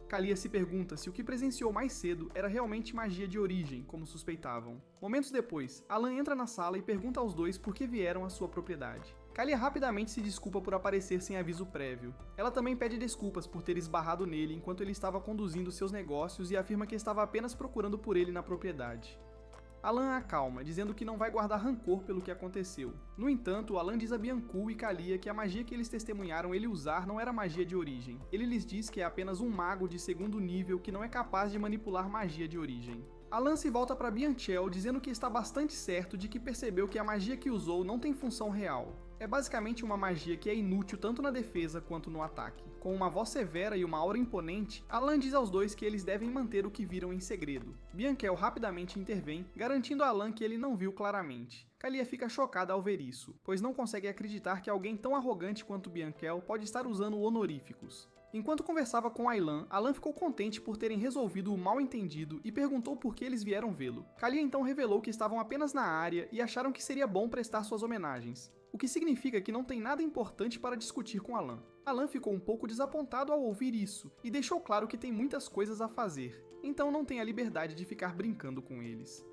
Kalia se pergunta se o que presenciou mais cedo era realmente magia de origem, como suspeitavam. Momentos depois, Alan entra na sala e pergunta aos dois por que vieram à sua propriedade. Kalia rapidamente se desculpa por aparecer sem aviso prévio. Ela também pede desculpas por ter esbarrado nele enquanto ele estava conduzindo seus negócios e afirma que estava apenas procurando por ele na propriedade. Alan a acalma, dizendo que não vai guardar rancor pelo que aconteceu. No entanto, Alan diz a Biancu e Kalia que a magia que eles testemunharam ele usar não era magia de origem. Ele lhes diz que é apenas um mago de segundo nível que não é capaz de manipular magia de origem. Alan se volta para Bianchel dizendo que está bastante certo de que percebeu que a magia que usou não tem função real. É basicamente uma magia que é inútil tanto na defesa quanto no ataque. Com uma voz severa e uma aura imponente, Alan diz aos dois que eles devem manter o que viram em segredo. Bianchel rapidamente intervém, garantindo a Alan que ele não viu claramente. Kalia fica chocada ao ver isso, pois não consegue acreditar que alguém tão arrogante quanto Bianchel pode estar usando honoríficos. Enquanto conversava com Aylan, Alan ficou contente por terem resolvido o mal-entendido e perguntou por que eles vieram vê-lo. Kalia então revelou que estavam apenas na área e acharam que seria bom prestar suas homenagens, o que significa que não tem nada importante para discutir com Alan. Alan ficou um pouco desapontado ao ouvir isso e deixou claro que tem muitas coisas a fazer, então não tem a liberdade de ficar brincando com eles.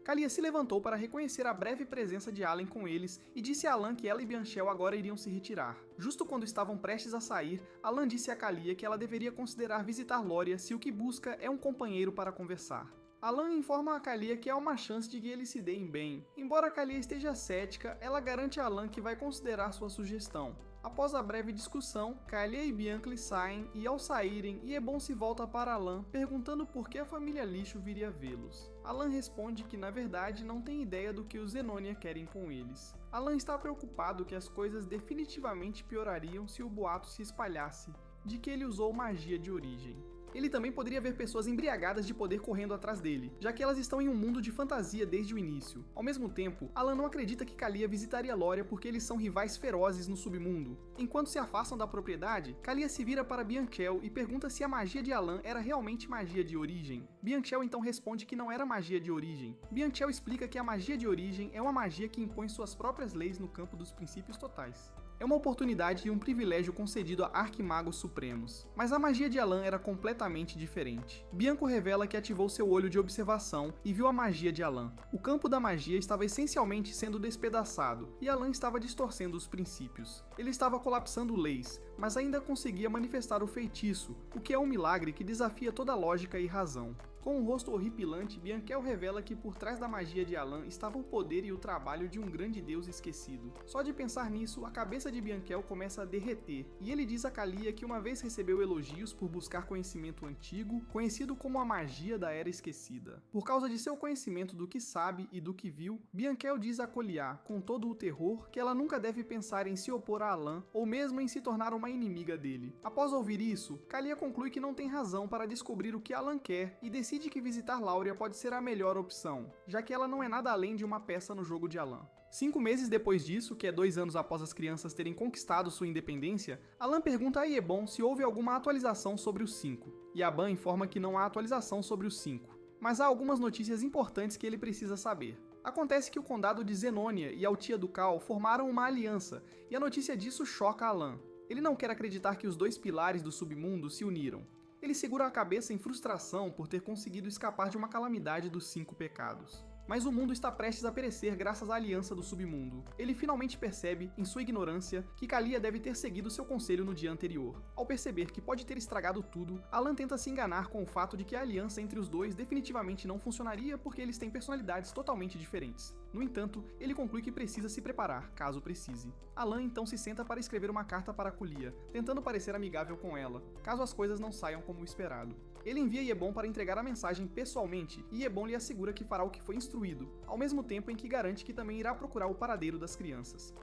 Kalia se levantou para reconhecer a breve presença de Allen com eles e disse a Alan que ela e Bianchel agora iriam se retirar. Justo quando estavam prestes a sair, Alan disse a Kalia que ela deveria considerar visitar Loria se o que busca é um companheiro para conversar. Alan informa a Kalia que há uma chance de que eles se deem bem. Embora Kalia esteja cética, ela garante a Alan que vai considerar sua sugestão. Após a breve discussão, Kalia e Bianca saem e ao saírem, Iebon se volta para Alan perguntando por que a família Lixo viria vê-los. Alan responde que na verdade não tem ideia do que os Zenonia querem com eles. Alan está preocupado que as coisas definitivamente piorariam se o boato se espalhasse de que ele usou magia de origem. Ele também poderia ver pessoas embriagadas de poder correndo atrás dele, já que elas estão em um mundo de fantasia desde o início. Ao mesmo tempo, Alan não acredita que Kalia visitaria Loria porque eles são rivais ferozes no submundo. Enquanto se afastam da propriedade, Kalia se vira para Bianchel e pergunta se a magia de Alan era realmente magia de origem. Bianchel então responde que não era magia de origem. Bianchel explica que a magia de origem é uma magia que impõe suas próprias leis no campo dos princípios totais. É uma oportunidade e um privilégio concedido a arquimagos supremos. Mas a magia de Alan era completamente diferente. Bianco revela que ativou seu olho de observação e viu a magia de Alan. O campo da magia estava essencialmente sendo despedaçado, e Alan estava distorcendo os princípios. Ele estava colapsando leis, mas ainda conseguia manifestar o feitiço, o que é um milagre que desafia toda lógica e razão. Com um rosto horripilante, Bianchel revela que por trás da magia de Alan estava o poder e o trabalho de um grande deus esquecido. Só de pensar nisso, a cabeça de Bianchel começa a derreter, e ele diz a Kalia que uma vez recebeu elogios por buscar conhecimento antigo, conhecido como a magia da Era Esquecida. Por causa de seu conhecimento do que sabe e do que viu, Bianchel diz a Kalia, com todo o terror, que ela nunca deve pensar em se opor a Alan, ou mesmo em se tornar uma inimiga dele. Após ouvir isso, Kalia conclui que não tem razão para descobrir o que Alan quer e decide que visitar Lauria pode ser a melhor opção, já que ela não é nada além de uma peça no jogo de Alan. 5 meses depois disso, que é 2 anos após as crianças terem conquistado sua independência, Alan pergunta a Iebon se houve alguma atualização sobre os 5. Yaban informa que não há atualização sobre os 5, mas há algumas notícias importantes que ele precisa saber. Acontece que o condado de Zenonia e Altia Ducal formaram uma aliança, e a notícia disso choca Alan. Ele não quer acreditar que os dois pilares do submundo se uniram. Ele segura a cabeça em frustração por ter conseguido escapar de uma calamidade dos 5 pecados. mas o mundo está prestes a perecer graças à aliança do submundo. Ele finalmente percebe, em sua ignorância, que Kalia deve ter seguido seu conselho no dia anterior. Ao perceber que pode ter estragado tudo, Alan tenta se enganar com o fato de que a aliança entre os dois definitivamente não funcionaria porque eles têm personalidades totalmente diferentes. No entanto, ele conclui que precisa se preparar, caso precise. Alan então se senta para escrever uma carta para Kulia, tentando parecer amigável com ela, caso as coisas não saiam como esperado. Ele envia Yebon para entregar a mensagem pessoalmente e Yebon lhe assegura que fará o que foi instruído, ao mesmo tempo em que garante que também irá procurar o paradeiro das crianças.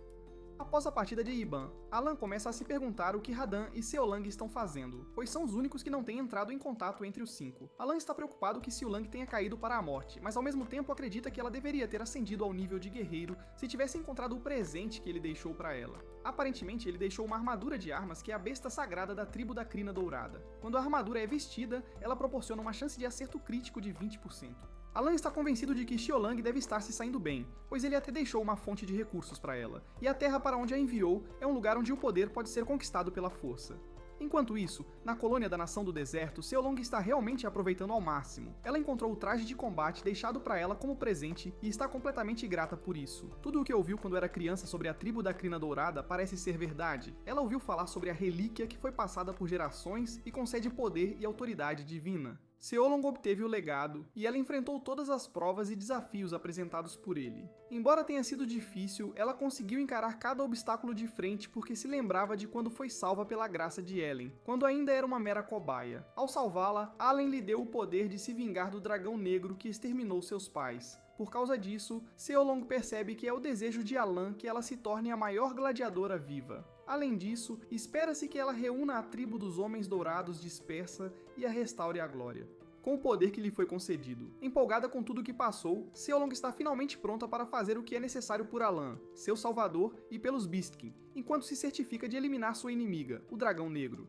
Após a partida de Iban, Alan começa a se perguntar o que Radan e Seolang estão fazendo, pois são os únicos que não têm entrado em contato entre os 5. Alan está preocupado que Seolang tenha caído para a morte, mas ao mesmo tempo acredita que ela deveria ter ascendido ao nível de guerreiro se tivesse encontrado o presente que ele deixou para ela. Aparentemente, ele deixou uma armadura de armas que é a besta sagrada da tribo da Crina Dourada. Quando a armadura é vestida, ela proporciona uma chance de acerto crítico de 20%. Alan está convencido de que Seolang deve estar se saindo bem, pois ele até deixou uma fonte de recursos para ela, e a terra para onde a enviou é um lugar onde o poder pode ser conquistado pela força. Enquanto isso, na colônia da Nação do Deserto, Seolong está realmente aproveitando ao máximo. Ela encontrou o traje de combate deixado para ela como presente e está completamente grata por isso. Tudo o que ouviu quando era criança sobre a tribo da Crina Dourada parece ser verdade. Ela ouviu falar sobre a relíquia que foi passada por gerações e concede poder e autoridade divina. Seolong obteve o legado, e ela enfrentou todas as provas e desafios apresentados por ele. Embora tenha sido difícil, ela conseguiu encarar cada obstáculo de frente porque se lembrava de quando foi salva pela graça de Ellen, quando ainda era uma mera cobaia. Ao salvá-la, Allen lhe deu o poder de se vingar do dragão negro que exterminou seus pais. Por causa disso, Seolong percebe que é o desejo de Alan que ela se torne a maior gladiadora viva. Além disso, espera-se que ela reúna a tribo dos Homens Dourados dispersa e a restaure à glória, com o poder que lhe foi concedido. Empolgada com tudo o que passou, Seolong está finalmente pronta para fazer o que é necessário por Alan, seu salvador, e pelos Beastkin, enquanto se certifica de eliminar sua inimiga, o Dragão Negro.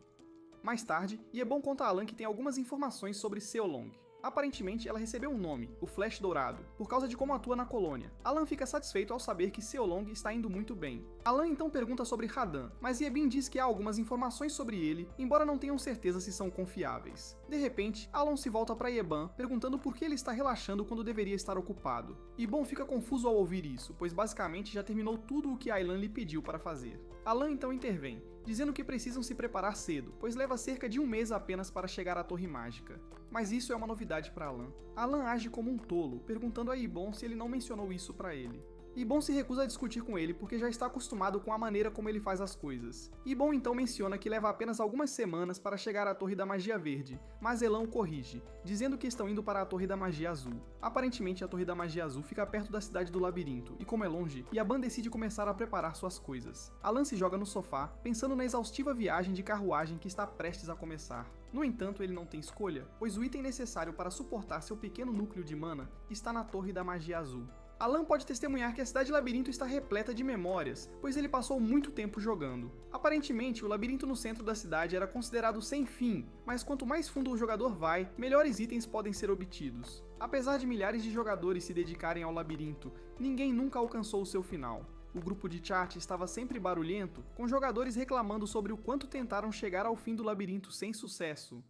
Mais tarde, Yebon conta a Alan que tem algumas informações sobre Seolong. Aparentemente, ela recebeu um nome, o Flash Dourado, por causa de como atua na colônia. Alan fica satisfeito ao saber que Seolong está indo muito bem. Alan então pergunta sobre Radan, mas Yebin diz que há algumas informações sobre ele, embora não tenham certeza se são confiáveis. De repente, Alan se volta para Yeban, perguntando por que ele está relaxando quando deveria estar ocupado. Yebon fica confuso ao ouvir isso, pois basicamente já terminou tudo o que Aylan lhe pediu para fazer. Alan então intervém, dizendo que precisam se preparar cedo, pois leva cerca de um mês apenas para chegar à Torre Mágica. Mas isso é uma novidade para Alan. Alan age como um tolo, perguntando a Yebon se ele não mencionou isso para ele. Yebon se recusa a discutir com ele porque já está acostumado com a maneira como ele faz as coisas. Yebon então menciona que leva apenas algumas semanas para chegar à Torre da Magia Verde, mas Elan o corrige, dizendo que estão indo para a Torre da Magia Azul. Aparentemente a Torre da Magia Azul fica perto da cidade do labirinto, e como é longe, Yaban decide começar a preparar suas coisas. Alan se joga no sofá, pensando na exaustiva viagem de carruagem que está prestes a começar. No entanto, ele não tem escolha, pois o item necessário para suportar seu pequeno núcleo de mana está na Torre da Magia Azul. Alan pode testemunhar que a cidade labirinto está repleta de memórias, pois ele passou muito tempo jogando. Aparentemente, o labirinto no centro da cidade era considerado sem fim, mas quanto mais fundo o jogador vai, melhores itens podem ser obtidos. Apesar de milhares de jogadores se dedicarem ao labirinto, ninguém nunca alcançou o seu final. O grupo de chat estava sempre barulhento, com jogadores reclamando sobre o quanto tentaram chegar ao fim do labirinto sem sucesso.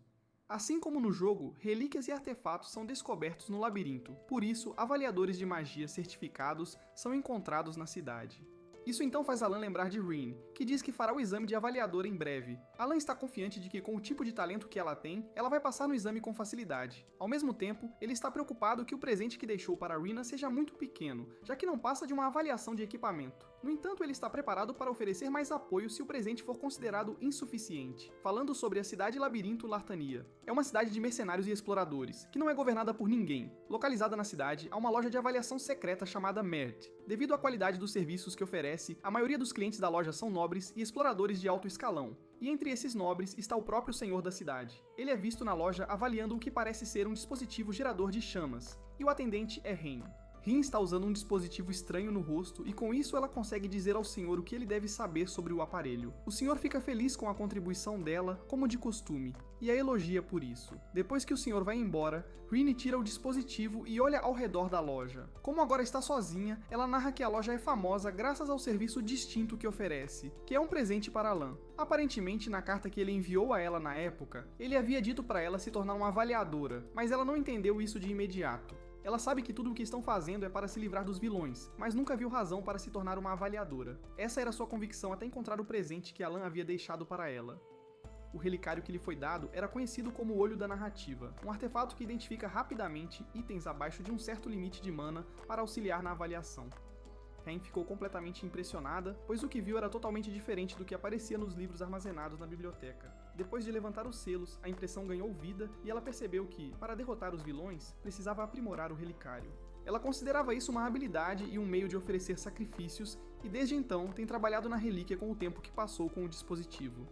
Assim como no jogo, relíquias e artefatos são descobertos no labirinto, por isso, avaliadores de magia certificados são encontrados na cidade. Isso então faz Alan lembrar de Rin, que diz que fará o exame de avaliador em breve. Alan está confiante de que com o tipo de talento que ela tem, ela vai passar no exame com facilidade. Ao mesmo tempo, ele está preocupado que o presente que deixou para Rina seja muito pequeno, já que não passa de uma avaliação de equipamento. No entanto, ele está preparado para oferecer mais apoio se o presente for considerado insuficiente. Falando sobre a cidade labirinto Lartania. É uma cidade de mercenários e exploradores, que não é governada por ninguém. Localizada na cidade, há uma loja de avaliação secreta chamada Mert. Devido à qualidade dos serviços que oferece, a maioria dos clientes da loja são nobres e exploradores de alto escalão. E entre esses nobres está o próprio senhor da cidade. Ele é visto na loja avaliando o que parece ser um dispositivo gerador de chamas, e o atendente é Ren. Rin está usando um dispositivo estranho no rosto e com isso ela consegue dizer ao senhor o que ele deve saber sobre o aparelho. O senhor fica feliz com a contribuição dela, como de costume, e a elogia por isso. Depois que o senhor vai embora, Rin tira o dispositivo e olha ao redor da loja. Como agora está sozinha, ela narra que a loja é famosa graças ao serviço distinto que oferece, que é um presente para Alan. Aparentemente, na carta que ele enviou a ela na época, ele havia dito para ela se tornar uma avaliadora, mas ela não entendeu isso de imediato. Ela sabe que tudo o que estão fazendo é para se livrar dos vilões, mas nunca viu razão para se tornar uma avaliadora. Essa era sua convicção até encontrar o presente que Alan havia deixado para ela. O relicário que lhe foi dado era conhecido como Olho da Narrativa, um artefato que identifica rapidamente itens abaixo de um certo limite de mana para auxiliar na avaliação. Rain ficou completamente impressionada, pois o que viu era totalmente diferente do que aparecia nos livros armazenados na biblioteca. Depois de levantar os selos, a impressão ganhou vida e ela percebeu que, para derrotar os vilões, precisava aprimorar o relicário. Ela considerava isso uma habilidade e um meio de oferecer sacrifícios, e desde então tem trabalhado na relíquia com o tempo que passou com o dispositivo.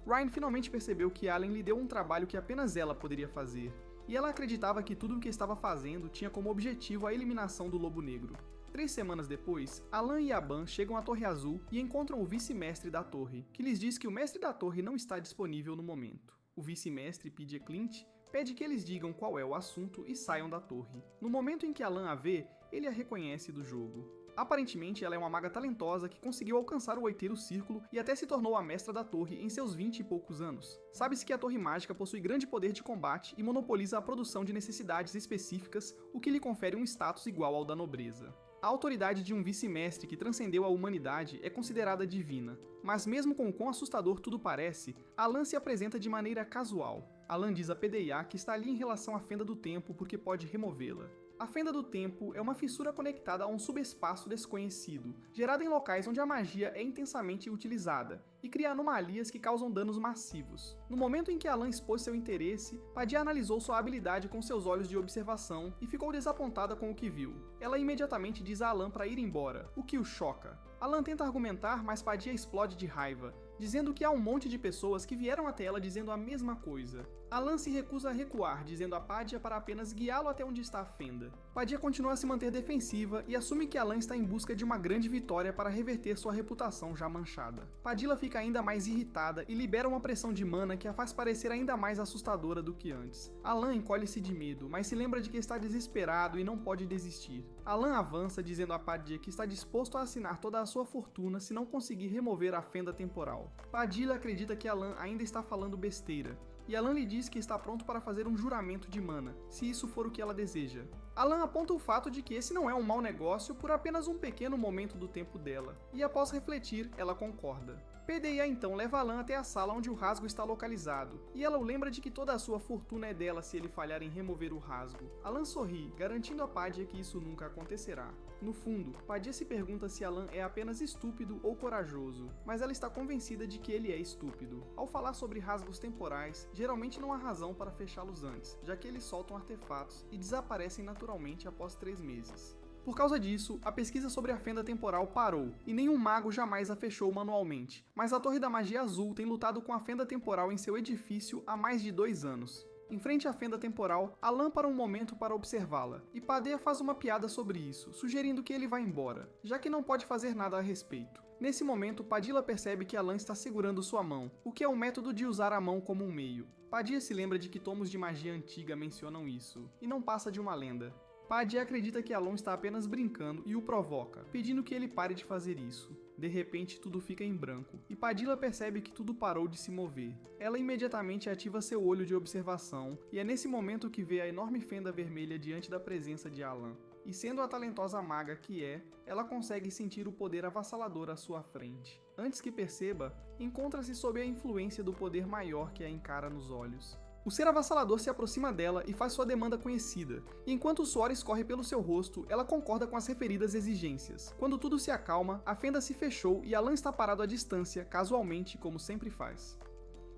Ryan finalmente percebeu que Allen lhe deu um trabalho que apenas ela poderia fazer, e ela acreditava que tudo o que estava fazendo tinha como objetivo a eliminação do Lobo Negro. 3 semanas depois, Alan e Aban chegam à Torre Azul e encontram o vice-mestre da torre, que lhes diz que o mestre da torre não está disponível no momento. O vice-mestre P.J. Clint pede que eles digam qual é o assunto e saiam da torre. No momento em que Alan a vê, ele a reconhece do jogo. Aparentemente, ela é uma maga talentosa que conseguiu alcançar o 8º círculo e até se tornou a mestra da torre em seus 20 e poucos anos. Sabe-se que a torre mágica possui grande poder de combate e monopoliza a produção de necessidades específicas, o que lhe confere um status igual ao da nobreza. A autoridade de um vice-mestre que transcendeu a humanidade é considerada divina, mas mesmo com o quão assustador tudo parece, Alan se apresenta de maneira casual. Alan diz a PDA que está ali em relação à Fenda do Tempo porque pode removê-la. A Fenda do Tempo é uma fissura conectada a um subespaço desconhecido, gerada em locais onde a magia é intensamente utilizada, e cria anomalias que causam danos massivos. No momento em que Alan expôs seu interesse, Padilla analisou sua habilidade com seus olhos de observação e ficou desapontada com o que viu. Ela imediatamente diz a Alan para ir embora, o que o choca. Alan tenta argumentar, mas Padilla explode de raiva, dizendo que há um monte de pessoas que vieram até ela dizendo a mesma coisa. Alan se recusa a recuar, dizendo a Padilla para apenas guiá-lo até onde está a Fenda. Padilla continua a se manter defensiva e assume que Alan está em busca de uma grande vitória para reverter sua reputação já manchada. Padilla fica ainda mais irritada e libera uma pressão de mana que a faz parecer ainda mais assustadora do que antes. Alan encolhe-se de medo, mas se lembra de que está desesperado e não pode desistir. Alan avança dizendo a Padilla que está disposto a assinar toda a sua fortuna se não conseguir remover a Fenda temporal. Padilla acredita que Alan ainda está falando besteira, e Alan lhe diz que está pronto para fazer um juramento de mana, se isso for o que ela deseja. Alan aponta o fato de que esse não é um mau negócio por apenas um pequeno momento do tempo dela, e após refletir, ela concorda. PDA então leva Alan até a sala onde o rasgo está localizado, e ela o lembra de que toda a sua fortuna é dela se ele falhar em remover o rasgo. Alan sorri, garantindo a Padilla que isso nunca acontecerá. No fundo, Padilla se pergunta se Alan é apenas estúpido ou corajoso, mas ela está convencida de que ele é estúpido. Ao falar sobre rasgos temporais, geralmente não há razão para fechá-los antes, já que eles soltam artefatos e desaparecem naturalmente após 3 meses. Por causa disso, a pesquisa sobre a Fenda Temporal parou, e nenhum mago jamais a fechou manualmente, mas a Torre da Magia Azul tem lutado com a Fenda Temporal em seu edifício há mais de 2 anos. Em frente à Fenda Temporal, Alan para um momento para observá-la, e Padilla faz uma piada sobre isso, sugerindo que ele vá embora, já que não pode fazer nada a respeito. Nesse momento, Padilla percebe que Alan está segurando sua mão, o que é um método de usar a mão como um meio. Padilla se lembra de que tomos de magia antiga mencionam isso, e não passa de uma lenda. Padilla acredita que Alon está apenas brincando e o provoca, pedindo que ele pare de fazer isso. De repente, tudo fica em branco, e Padilla percebe que tudo parou de se mover. Ela imediatamente ativa seu olho de observação, e é nesse momento que vê a enorme fenda vermelha diante da presença de Alan. E sendo a talentosa maga que é, ela consegue sentir o poder avassalador à sua frente. Antes que perceba, encontra-se sob a influência do poder maior que a encara nos olhos. O ser avassalador se aproxima dela e faz sua demanda conhecida, e enquanto o suor escorre pelo seu rosto, ela concorda com as referidas exigências. Quando tudo se acalma, a fenda se fechou e Alan está parado à distância, casualmente, como sempre faz.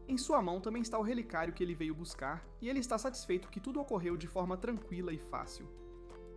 Em sua mão também está o relicário que ele veio buscar, e ele está satisfeito que tudo ocorreu de forma tranquila e fácil.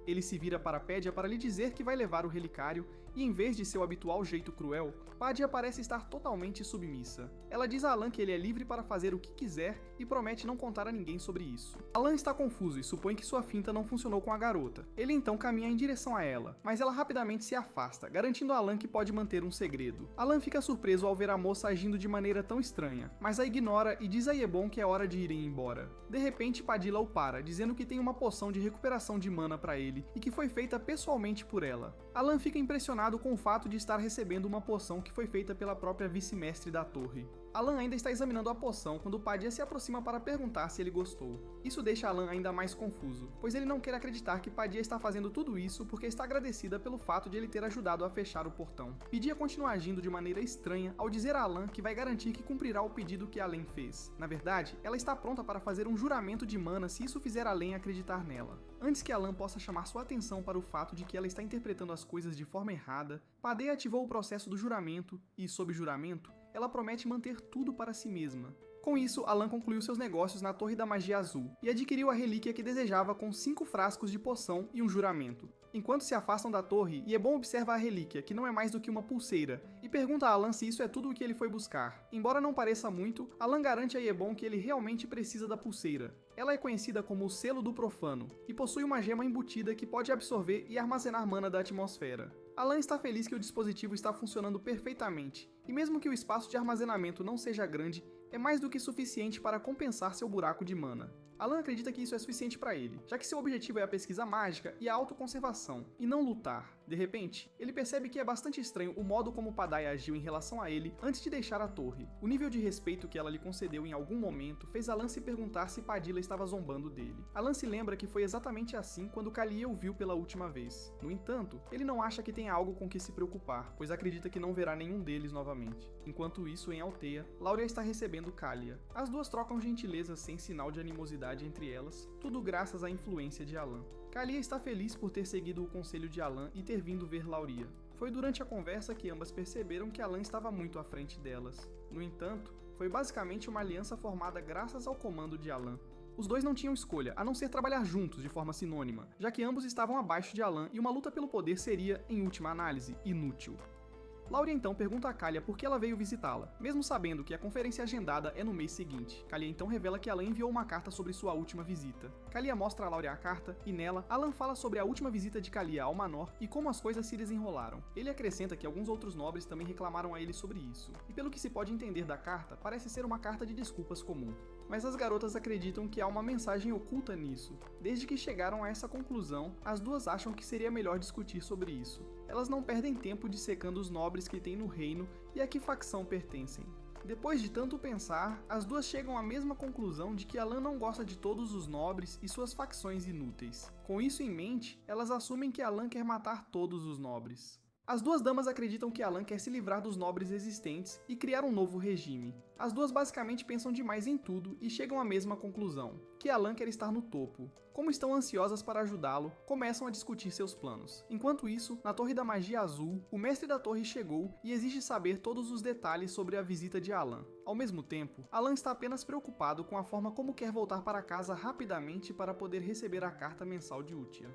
Ele se vira para Padilla para lhe dizer que vai levar o relicário, e em vez de seu habitual jeito cruel, Padilla parece estar totalmente submissa. Ela diz a Alan que ele é livre para fazer o que quiser e promete não contar a ninguém sobre isso. Alan está confuso e supõe que sua finta não funcionou com a garota. Ele então caminha em direção a ela, mas ela rapidamente se afasta, garantindo a Alan que pode manter um segredo. Alan fica surpreso ao ver a moça agindo de maneira tão estranha, mas a ignora e diz a Yebon que é hora de irem embora. De repente, Padilla o para, dizendo que tem uma poção de recuperação de mana para ele e que foi feita pessoalmente por ela. Alan fica impressionado com o fato de estar recebendo uma poção que foi feita pela própria vice-mestre da torre. Alan ainda está examinando a poção quando Padilla se aproxima para perguntar se ele gostou. Isso deixa Alan ainda mais confuso, pois ele não quer acreditar que Padilla está fazendo tudo isso porque está agradecida pelo fato de ele ter ajudado a fechar o portão. Padilla continua agindo de maneira estranha ao dizer a Alan que vai garantir que cumprirá o pedido que Alen fez. Na verdade, ela está pronta para fazer um juramento de mana se isso fizer Alen acreditar nela. Antes que Alan possa chamar sua atenção para o fato de que ela está interpretando as coisas de forma errada, Padilla ativou o processo do juramento e, sob juramento, ela promete manter tudo para si mesma. Com isso, Alan concluiu seus negócios na Torre da Magia Azul e adquiriu a relíquia que desejava com 5 frascos de poção e um juramento. Enquanto se afastam da torre, Yebon observa a relíquia, que não é mais do que uma pulseira, e pergunta a Alan se isso é tudo o que ele foi buscar. Embora não pareça muito, Alan garante a Yebon que ele realmente precisa da pulseira. Ela é conhecida como o Selo do Profano, e possui uma gema embutida que pode absorver e armazenar mana da atmosfera. Alan está feliz que o dispositivo está funcionando perfeitamente, e mesmo que o espaço de armazenamento não seja grande, é mais do que suficiente para compensar seu buraco de mana. Alan acredita que isso é suficiente para ele, já que seu objetivo é a pesquisa mágica e a autoconservação, e não lutar. De repente, ele percebe que é bastante estranho o modo como Padilla agiu em relação a ele antes de deixar a torre. O nível de respeito que ela lhe concedeu em algum momento fez Alan se perguntar se Padilla estava zombando dele. Alan se lembra que foi exatamente assim quando Kalia o viu pela última vez. No entanto, ele não acha que tem algo com que se preocupar, pois acredita que não verá nenhum deles novamente. Enquanto isso, em Alteia, Lauria está recebendo Kalia. As duas trocam gentilezas sem sinal de animosidade entre elas, tudo graças à influência de Alan. Kalia está feliz por ter seguido o conselho de Alan e ter vindo ver Lauria. Foi durante a conversa que ambas perceberam que Alan estava muito à frente delas. No entanto, foi basicamente uma aliança formada graças ao comando de Alan. Os dois não tinham escolha, a não ser trabalhar juntos de forma sinônima, já que ambos estavam abaixo de Alan e uma luta pelo poder seria, em última análise, inútil. Lauria então pergunta a Kalia por que ela veio visitá-la, mesmo sabendo que a conferência agendada é no mês seguinte. Kalia então revela que Alan enviou uma carta sobre sua última visita. Kalia mostra a Lauria a carta, e nela, Alan fala sobre a última visita de Kalia ao Manor e como as coisas se desenrolaram. Ele acrescenta que alguns outros nobres também reclamaram a ele sobre isso, e pelo que se pode entender da carta, parece ser uma carta de desculpas comum. Mas as garotas acreditam que há uma mensagem oculta nisso. Desde que chegaram a essa conclusão, as duas acham que seria melhor discutir sobre isso. Elas não perdem tempo dissecando os nobres que tem no reino e a que facção pertencem. Depois de tanto pensar, as duas chegam à mesma conclusão de que Alan não gosta de todos os nobres e suas facções inúteis. Com isso em mente, elas assumem que Alan quer matar todos os nobres. As duas damas acreditam que Alan quer se livrar dos nobres existentes e criar um novo regime. As duas basicamente pensam demais em tudo e chegam à mesma conclusão, que Alan quer estar no topo. Como estão ansiosas para ajudá-lo, começam a discutir seus planos. Enquanto isso, na Torre da Magia Azul, o mestre da torre chegou e exige saber todos os detalhes sobre a visita de Alan. Ao mesmo tempo, Alan está apenas preocupado com a forma como quer voltar para casa rapidamente para poder receber a carta mensal de Utia.